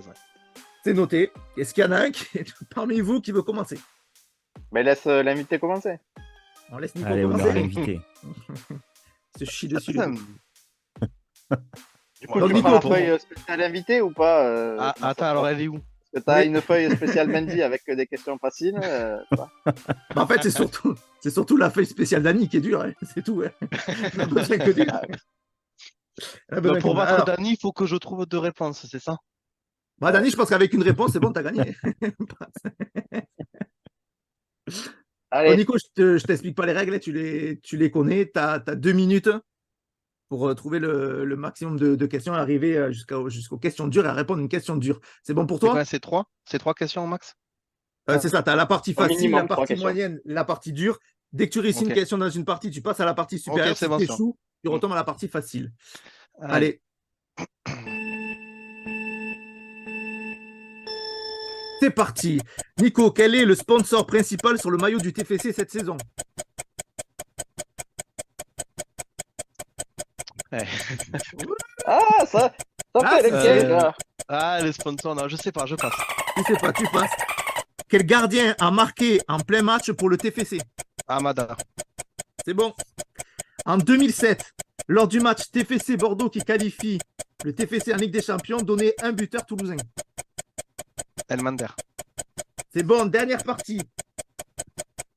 C'est noté. Est-ce qu'il y en a un parmi vous qui veut commencer? Mais laisse l'invité commencer. On laisse Nico Allez, on a commencer. l'invité. Se chie dessus. Ah, les putain. deux. Du coup, Donc, tu Nico, prends la pour- feuille spéciale invité ou pas Ah, attends, alors elle est où? Parce que t'as Oui. une feuille spéciale Mendy avec des questions faciles. Bah, en fait, c'est surtout la feuille spéciale Dani qui est dure. Hein. C'est tout. Hein. On a besoin que d'une. On a besoin Donc, pour que- battre Alors, Dani, il faut que je trouve 2 réponses, c'est ça? bah, Dani, je pense qu'avec une réponse, c'est bon, t'as gagné. Bon, Allez, Nico, je t'explique pas les règles, tu les connais. Tu as 2 minutes pour trouver le maximum de questions et arriver jusqu'aux questions dures et à répondre à une question dure. C'est bon pour C'est toi? quoi, c'est 3? C'est 3 questions au max? C'est ça, tu as la partie Au facile, minimum, la 3 partie questions. moyenne, la partie dure. Dès que tu réussis une Ok. question dans une partie, tu passes à la partie supérieure. Ok, c'est si bon, tu ça. échoues, tu retombes à la partie facile. Allez. Allez. C'est parti. Nico, quel est le sponsor principal sur le maillot du TFC cette saison? ah, ça Ah, fait ça, lequel, là Ah, les sponsors, non, je sais pas, je passe. Tu sais pas, tu passes. Quel gardien a marqué en plein match pour le TFC? Amada. C'est bon. En 2007, lors du match TFC Bordeaux qui qualifie le TFC en Ligue des Champions, donnait un buteur toulousain. Elmander. C'est bon, dernière partie.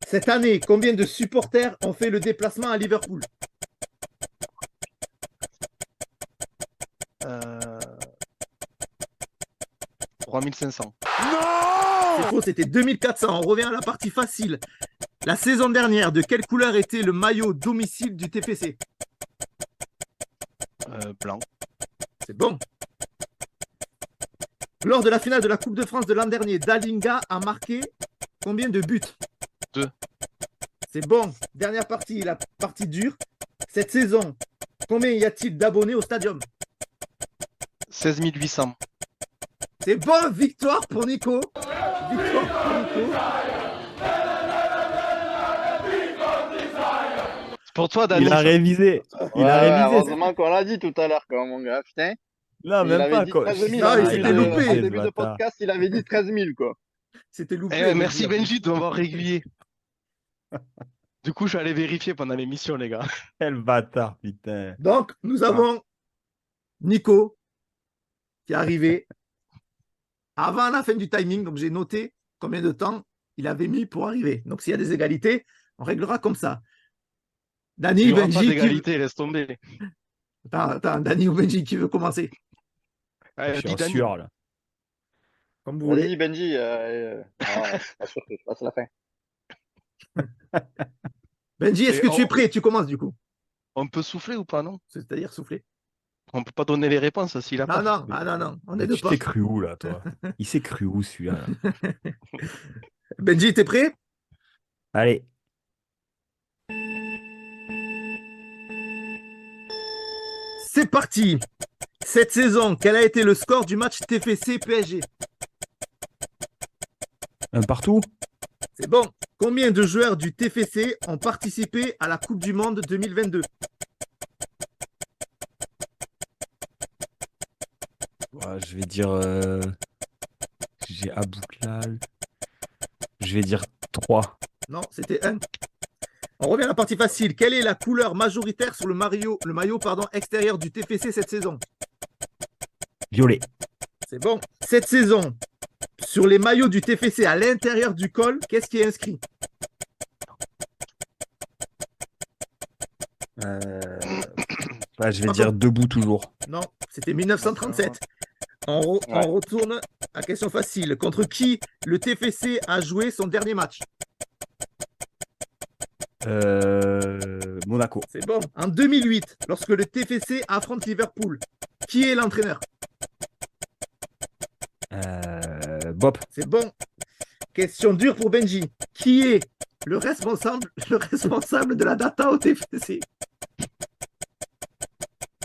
Cette année, combien de supporters ont fait le déplacement à Liverpool? 3500. C'est faux, c'était 2400. On revient à la partie facile. La saison dernière, de quelle couleur était le maillot domicile du TFC? Blanc. C'est bon. Lors de la finale de la Coupe de France de l'an dernier, Dalinga a marqué combien de buts? 2. C'est bon. Dernière partie, la partie dure. Cette saison, combien y a-t-il d'abonnés au stadium? 16 800. C'est bon, victoire pour Nico. Victoire pour Nico. C'est pour toi, Dani. Il a ça. révisé. Il Ouais, a révisé. heureusement qu'on l'a dit tout à l'heure, quand mon gars. Putain, Non, il même avait pas. dit Quoi. 13 000. Non, hein, il au s'était début de- loupé. Au le début de bâtard. podcast, il avait dit 13 000, quoi. C'était loupé. Eh, merci Benji de m'avoir régulier. Du coup, je suis allé vérifier pendant l'émission, les gars. Quel bâtard, putain. Donc, nous avons Nico qui est arrivé avant la fin du timing. Donc, j'ai noté combien de temps il avait mis pour arriver. Donc, s'il y a des égalités, on réglera comme ça. Dani, Il n'y aura pas Benji, d'égalité, laisse tomber. Attends, Dani ou Benji, qui veut commencer? Allez, Je suis dis en Dani. sueur, là. Comme vous voulez. Vas-y, Benji. Pas sûr que je passe la fin. Benji, est-ce Et que tu es on- prêt? Tu commences du coup. On peut souffler ou pas, non? C'est-à-dire souffler. On peut pas donner les réponses s'il a Non, pas. non, ah, non, on est Mais de tu pas. t'es cru où, là, toi? Il s'est cru où, celui-là, là? Benji, t'es prêt? Allez. C'est parti. Cette saison, quel a été le score du match TFC PSG? Un partout? C'est bon. Combien de joueurs du TFC ont participé à la Coupe du Monde 2022? Ouais, je vais dire. J'ai Abouklal. Je vais dire 3. Non, c'était 1. On revient à la partie facile. Quelle est la couleur majoritaire sur le maillot extérieur du TFC cette saison? Violet. C'est bon. Cette saison, sur les maillots du TFC à l'intérieur du col, qu'est-ce qui est inscrit? Ouais, je vais dire debout toujours. Non, c'était 1937. On retourne à question facile. Contre qui le TFC a joué son dernier match? Monaco. C'est bon. En 2008, lorsque le TFC affronte Liverpool, qui est l'entraîneur? Bob. C'est bon. Question dure pour Benji. Qui est le responsable de la data au TFC?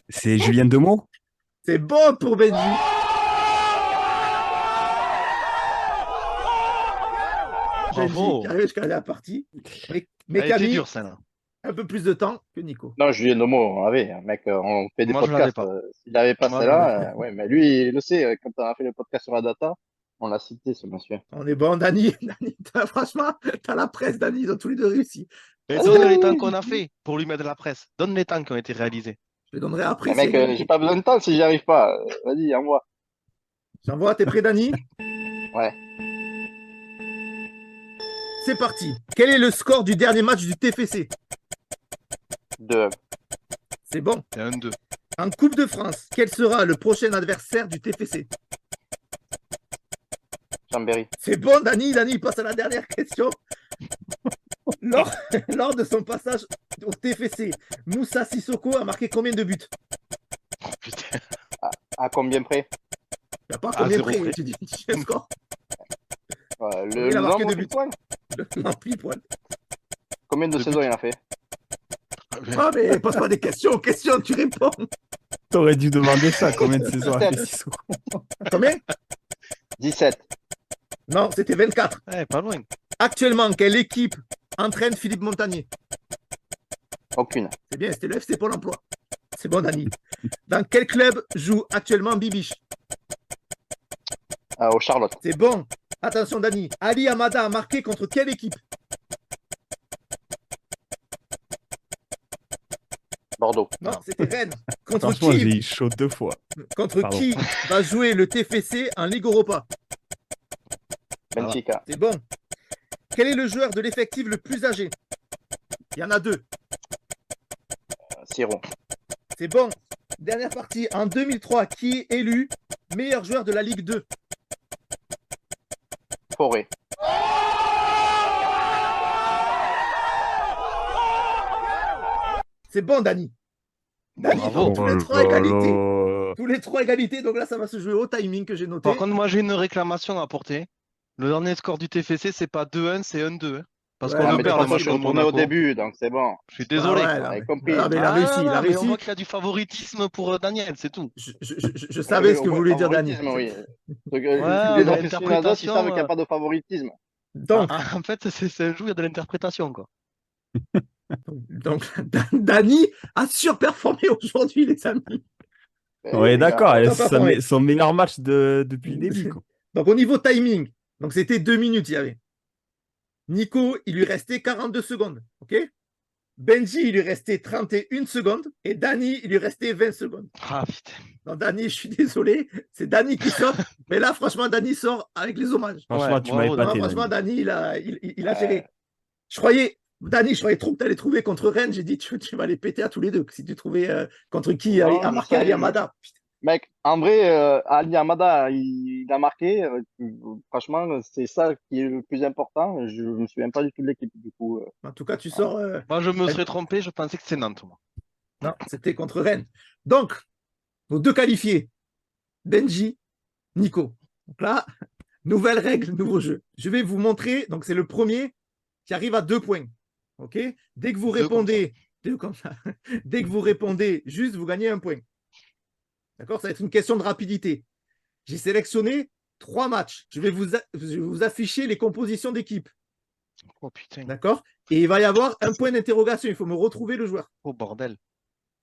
C'est Julien Demeaux. C'est bon pour Benji. Bravo. Qui arrive jusqu'à la partie. Mais Elle était Camille, dure, celle-là. un peu plus de temps que Nico. Non, Julien Nomo, on l'avait, mec, on fait des Moi, je l'avais podcasts. pas. S'il n'avait pas Moi, celle-là, ouais, mais lui, il le sait, quand on a fait le podcast sur la data, on l'a cité, ce monsieur. On est bon, Dani. Franchement, t'as la presse, Dani. Ils ont tous les deux réussi. Et donne les temps qu'on a fait pour lui mettre de la presse. Donne les temps qui ont été réalisés. Je les donnerai après. Mais mec, j'ai pas besoin de temps si j'y arrive pas. Vas-y, envoie. J'envoie. T'es prêt, Dani? Ouais. C'est parti. Quel est le score du dernier match du TFC? 2. C'est bon. C'est 1-2. En Coupe de France, quel sera le prochain adversaire du TFC? Chambéry. C'est bon, Dani. Dani passe à la dernière question. Lors de son passage au TFC, Moussa Sissoko a marqué combien de buts? Oh, putain. À combien près? Il n'y a pas À combien zéro près. près. Tu dis un score. Le Il a marqué nombre 2 de buts. points? Non, pile poil. Combien de Deux saisons buts. il a fait? Ah, mais pose pas des questions. Questions, tu réponds. T'aurais dû demander ça. Combien de saisons a fait Sissoko? Combien? 17. Non, c'était 24. Ouais, pas loin. Actuellement, quelle équipe entraîne Philippe Montagnier? Aucune. C'est bien, c'était le FC Pôle emploi. C'est bon, Dani. Dans quel club joue actuellement Bibiche? Au Charlotte. C'est bon. Attention, Dani. Ali Amada a marqué contre quelle équipe? Bordeaux. Non, c'était Rennes. Contre Franchement, j'ai qui, eu chaud 2 fois. contre Pardon. qui va jouer le TFC en Ligue Europa? Benfica. C'est bon. Quel est le joueur de l'effectif le plus âgé? Il y en a 2. Siro. C'est bon. Dernière partie. En 2003, qui est élu meilleur joueur de la Ligue 2? Forêt. C'est bon, Dani. Dani, Bravo. donc, tous les trois égalités. Tous les trois égalités. Donc là, ça va se jouer au timing que j'ai noté. Par contre, moi, j'ai une réclamation à apporter. Le dernier score du TFC, c'est pas 2-1, c'est 1-2. Parce Ouais, qu'on ah, le mais perd de le toute match Je suis contre retourné au Monaco. début, donc c'est bon. Je suis désolé. Ah ouais, J'avais non, compris. mais il a réussi, il a mais on réussi. voit qu'il y a du favoritisme pour Daniel, c'est tout. Je savais ce que vous vouliez dire, Dani. Oui. Ouais, Les mais aficionados, ils savent l'interprétation, qu'il n'y a pas de favoritisme. Donc, En fait, c'est un jeu, il y a de l'interprétation, quoi. donc Dani a surperformé aujourd'hui, les amis. Ouais, d'accord. Attends, C'est attends, ouais. son meilleur match depuis le début, quoi. Donc, au niveau timing, donc c'était 2 minutes, il y avait. Nico, il lui restait 42 secondes. OK? Benji, il lui restait 31 secondes. Et Dani, il lui restait 20 secondes. Ah, putain. Donc, Dani, je suis désolé. C'est Dani qui sort. Mais là, franchement, Dani sort avec les hommages. Franchement, Ouais, tu bravo, m'as Non, épaté. franchement, Dani. Dani, il a géré. Dani, je croyais trop que tu allais trouver contre Rennes. J'ai dit, tu vas les péter à tous les deux. Si tu trouvais contre qui Non, a je marqué sais, Ali Amada. Mec, en vrai, Ali Amada, il a marqué. Franchement, c'est ça qui est le plus important. Je me souviens pas du tout de l'équipe, du coup. En tout cas, tu sors. Moi, je me serais trompé, je pensais que c'est Nantes, moi. Non, c'était contre Rennes. Donc, nos deux qualifiés, Benji, Nico. Donc là, nouvelle règle, nouveau jeu. Je vais vous montrer. Donc, c'est le premier qui arrive à 2 points. OK? Dès que vous Deux répondez, comme ça. Dès que vous répondez juste, vous gagnez 1 point. D'accord? Ça va être une question de rapidité. J'ai sélectionné 3 matchs. Je vais vous afficher les compositions d'équipe. Oh putain, D'accord? Et il va y avoir un point d'interrogation. Il faut me retrouver le joueur. oh bordel.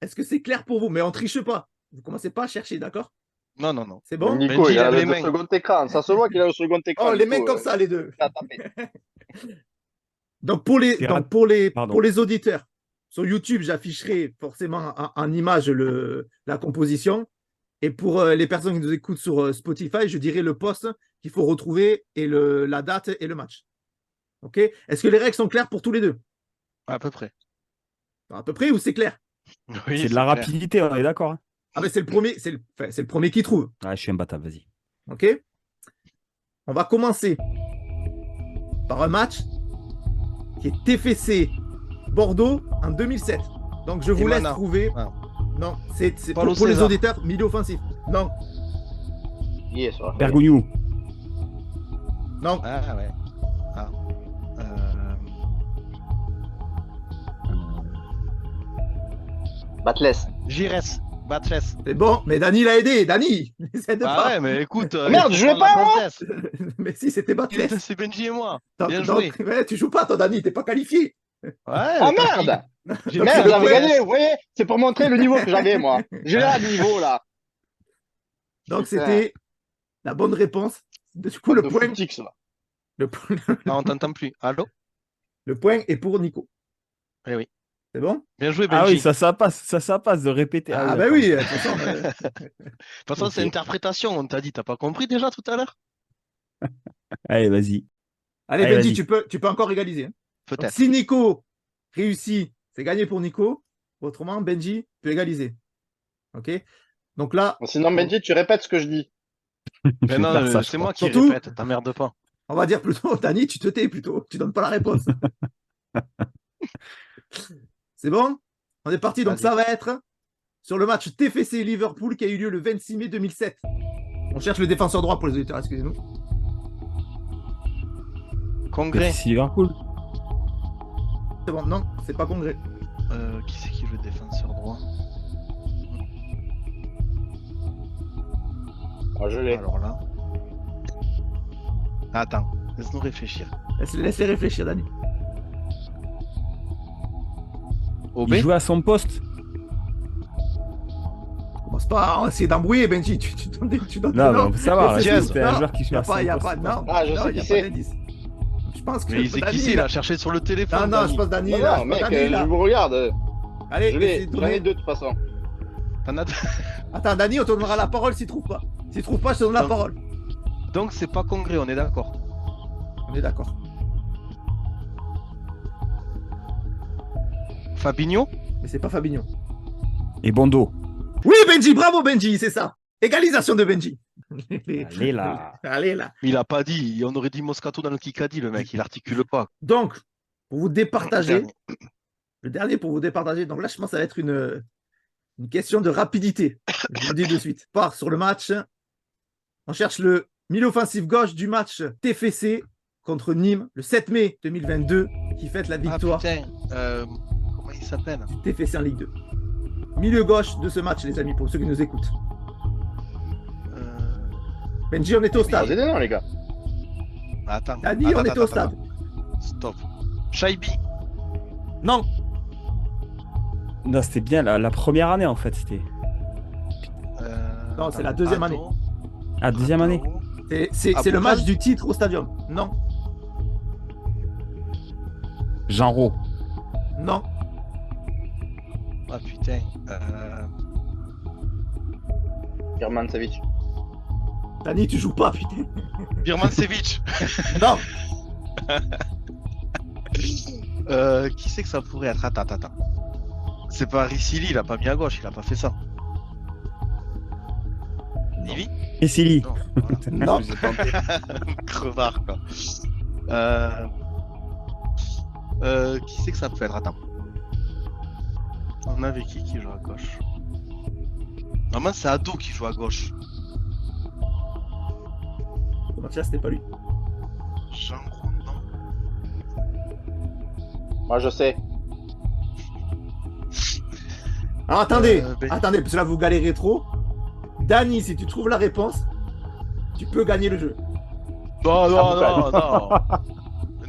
Est-ce que c'est clair pour vous? Mais on triche pas. Vous commencez pas à chercher, d'accord? Non, non, non. C'est bon? Nico, Benji, il a lève les le mains. second écran. Ça se voit qu'il a le second écran. Oh, les Nico, mains comme ça, les deux. il a tapé. Donc, pour les, C'est donc, Pardon. pour les auditeurs, sur YouTube, j'afficherai forcément en image la composition. Et pour les personnes qui nous écoutent sur Spotify, je dirai le poste qu'il faut retrouver et la date et le match. OK? Est-ce que les règles sont claires pour tous les deux? À peu près. À peu près ou c'est clair? Oui, C'est de la clair. rapidité, on est d'accord, hein. Ah, mais c'est le premier, c'est le premier qui trouve. Ouais, je suis imbattable, vas-y. OK? On va commencer par un match qui est TFC Bordeaux en 2007. Donc, je vous laisse Emana. trouver. Ah. Non, c'est Paulo pour les César. auditeurs, milieu offensif. Non, Yes, ouais. Bergogneau. non, Ah ouais. Ah. Batless. Gires, Batres. c'est bon, mais Dani l'a aidé. Dani, essaie de Ah pas. ouais, mais écoute. Merde, il faut je vais prendre la pas, moi. princesse. Mais si, c'était Batless. C'est Benji et moi. Donc, Bien joué. ouais, tu joues pas, toi, Dani, t'es pas qualifié. Ouais, Ah mais t'as merde! J'ai Donc, pris Merde, le j'avais point. gagné, vous voyez? C'est pour montrer le niveau que j'avais, moi. J'ai là le niveau, là. Donc, Putain. c'était la bonne réponse. Du coup, le De point, footix, là. le point- Ah, on t'entend plus. Allô? le point est pour Nico. Eh oui. C'est bon? Bien joué, Benji. Ah oui, ça passe de répéter. Ah, ouais, ben d'accord. oui, de toute façon. De toute façon, c'est Ok. interprétation. On t'a dit, t'as pas compris déjà tout à l'heure? Allez, vas-y. Allez, Allez, Benji, vas-y. tu peux encore égaliser, hein. Donc, Peut-être. si Nico réussit, c'est gagné pour Nico. Autrement, Benji peut égaliser. OK? Donc là, Sinon, Benji, tu répètes ce que je dis. Je Mais vais non, faire ça, je c'est crois. moi qui Surtout- répète. T'emmerdes pas. on va dire plutôt, Dani, tu te tais plutôt. Tu donnes pas la réponse. C'est bon? On est parti. Donc, Vas-y. ça va être sur le match TFC Liverpool qui a eu lieu le 26 mai 2007. On cherche le défenseur droit pour les auditeurs, excusez-nous. Congrès. C'est Liverpool. C'est bon, non, c'est pas Congrès. Qui c'est qui est le défenseur droit? Ah, je l'ai. Alors là. Attends, laisse-nous réfléchir. Laissez réfléchir, Dani. OB? Il jouait à son poste. Commence pas à essayer d'embrouiller, Benji. Tu donnes Non, des noms. mais ça va. Laissez- C'était un non, joueur qui y jouait a à son pas, y a poste. pas, non. Ah, je non, sais y a qui pas c'est. d'indice. Je pense que Mais il sait qui Dani, c'est, il là- a cherché sur le téléphone. Non, non, Dani. je pense Dani, Non, là. non, Je mec, pense Dani, je là. vous regarde. Allez, Je essayez l'ai. de J'en donner- ai deux, de toute façon. T'en as- Attends, Dani, on te donnera la parole s'il trouve pas. S'il trouve pas, je te donne la Non. parole. Donc c'est pas Congrès, on est d'accord. On est d'accord. Fabinho? Mais c'est pas Fabinho. Et Bondo. Oui, Benji, bravo Benji, c'est ça. Égalisation de Benji. Allez là. Allez là. Il a pas dit, on aurait dit Moscato dans le Kikadi, le mec, il articule pas. Donc, pour vous départager, le dernier pour vous départager, donc là, je pense que ça va être une question de rapidité. Je vous le dis de suite. On part sur le match. On cherche le milieu offensif gauche du match TFC contre Nîmes le 7 mai 2022 qui fête la Ah victoire putain, comment il s'appelle? du TFC en Ligue 2. Milieu gauche de ce match, les amis, pour ceux qui nous écoutent. Benji, on était au Posez stade. des noms, les gars. Attends. Dani, attends, on était attends, au attends. stade. Stop. Shaibi. Non, Non, c'était bien la première année en fait. C'était. Non, c'est la deuxième année. Ah, deuxième année. c'est Abou le match Khal du titre au stadium. Non, Jean Rau. non, Ah putain. German Savic. Dani, tu joues pas, putain. Birmancevic. Non, Qui c'est que ça pourrait être? Attends. C'est pas Ricili, il a pas mis à gauche, il a pas fait ça. Nivi? Et Silly. Non. voilà. non. Je vous ai tenté. Crevard, quoi. Qui c'est que ça peut être? Attends. On avait qui joue à gauche? Normalement, c'est Ado qui joue à gauche. Mathias, c'était pas lui. Jean Rondon. Moi, je sais. Alors attendez, Ben- attendez, parce que là vous galérez trop. Dani, si tu trouves la réponse, Tu peux gagner le jeu. Non, non, Aboukal. non, non.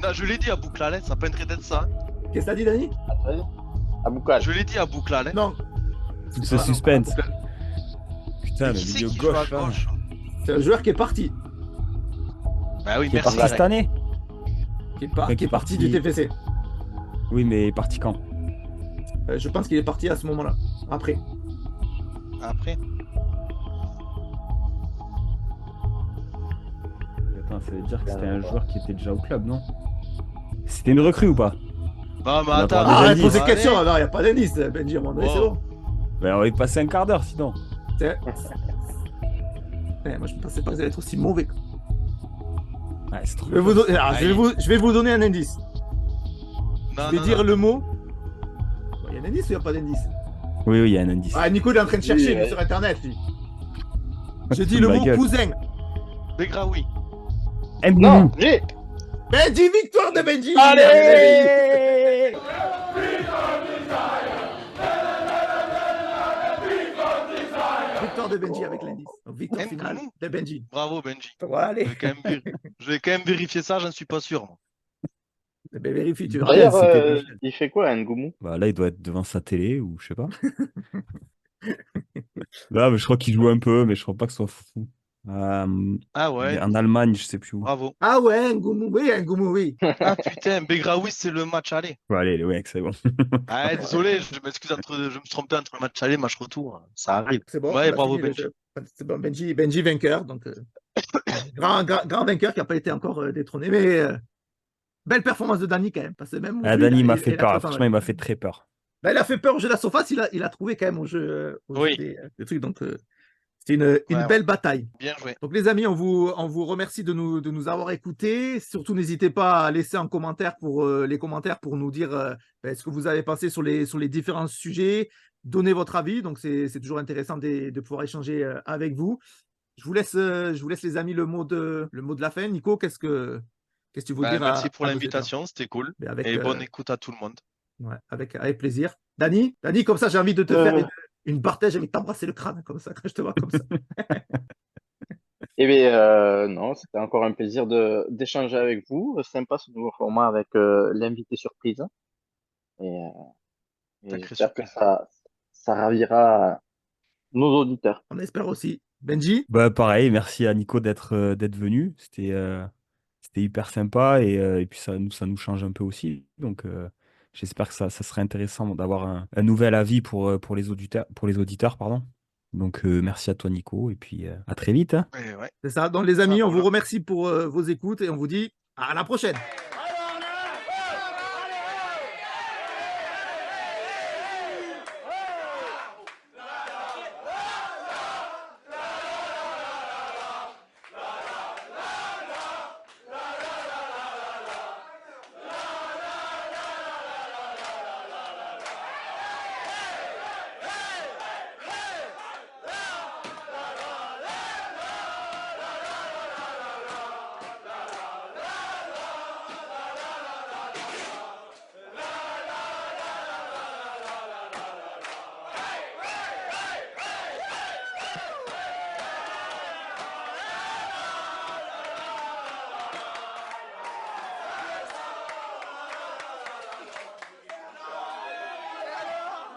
Non, je l'ai dit à Bouclalais, ça peut être d'être ça. Qu'est-ce que t'as dit, Dani? Aboukal. Je l'ai dit à Bouclalais. Non. Tout C'est ce pas- non, suspense. pas- Putain, Mais le qui c'est milieu qui joue à gauche, là, gauche? C'est un joueur qui est parti. Bah oui, qui est merci. parti cette année. Qui Ouais, est parti du TFC. Oui, mais il est parti quand? Je pense qu'il est parti à ce moment-là. Après. Après. Attends, ça veut dire que c'était un joueur qui était déjà au club, non? C'était une recrue ou pas? Non, mais On a attends. pas déjà Arrête de dit. poser Allez. question. Non, il n'y a pas d'indice, Benji. À un moment donné, c'est Oh. bon. Ben, on va y passer un quart d'heure sinon. C'est- moi, je ne pensais pas que vous allez être aussi mauvais. Ouais, c'est trop Je vais, vous fort. donner, je vais vous donner un indice. Non, Je vais non, dire non. le mot. Il y a un indice ou il n'y a pas d'indice? Oui, oui, il y a un indice. Ah, Nico, il est en train de chercher Oui, lui, ouais. sur Internet. Lui. Je dis le Ma mot gueule. cousin. Begraoui. Non, j'ai. Benji, victoire de Benji. Allez! Victoire de Benji avec l'indice. Donc, victoire N'Goumou. finale de Benji. Bravo, Benji. Voilà, allez. Je vais quand même vérifier ça, j'en suis pas sûr. Moi. Eh ben, vérifie, tu verras. Rien, D'ailleurs, c'était Michel. il fait quoi, Ngoumou? Bah, là, il doit être devant sa télé ou je sais pas. Là, mais je crois qu'il joue un peu, mais je crois pas que ce soit fou. Ah ouais, En Allemagne, je sais plus où. bravo. Ah ouais, Ngoumou, oui, Ngoumou, oui. Ah putain, Begraoui, c'est le match aller. Ouais, allez, ouais, c'est bon. Ah, désolé, je m'excuse, je me suis trompé entre le match aller et le match retour. Ça arrive. C'est bon. Ouais, on a bravo, fini le Benji. jeu. C'est bon, Benji vainqueur. Donc, grand vainqueur qui n'a pas été encore détrôné. Mais belle performance de Dani quand même. Parce que même Ah, lui, Dani il m'a a- fait il a peur. fait pas Franchement, mal. il m'a fait très peur. Bah, il a fait peur au jeu de la surface. Il a trouvé quand même au jeu, Oui. des trucs. Donc, c'était une Ouais, belle bataille. Bien joué. Donc les amis, on vous remercie de nous avoir écoutés. Surtout, n'hésitez pas à laisser un commentaire pour les commentaires pour nous dire ce que vous avez pensé sur les différents sujets. Donnez votre avis. Donc c'est toujours intéressant de pouvoir échanger avec vous. Je vous laisse les amis le mot de la fin. Nico, qu'est-ce que tu veux Bah, dire merci pour à nos l'invitation, c'était cool. auditeurs? Mais Et bonne écoute à tout le monde. ouais, avec plaisir. Dani, comme ça, j'ai envie de te faire une barthèse. J'ai envie de t'embrasser le crâne comme ça quand je te vois comme ça. Eh bien, non, c'était encore un plaisir d'échanger avec vous. Sympa ce nouveau format avec l'invité surprise. Et Sacrée j'espère que surprise. ça ravira nos auditeurs. On espère aussi. Benji, Bah, pareil, merci à Nico d'être venu. C'était hyper sympa et puis ça nous change un peu aussi. Donc, j'espère que ça serait intéressant d'avoir un nouvel avis pour les auditeurs, pardon. Donc, merci à toi, Nico, et puis à très vite, hein. Et ouais. c'est ça. Donc les amis, Ah, on vous voilà. remercie pour vos écoutes et on vous dit à la prochaine.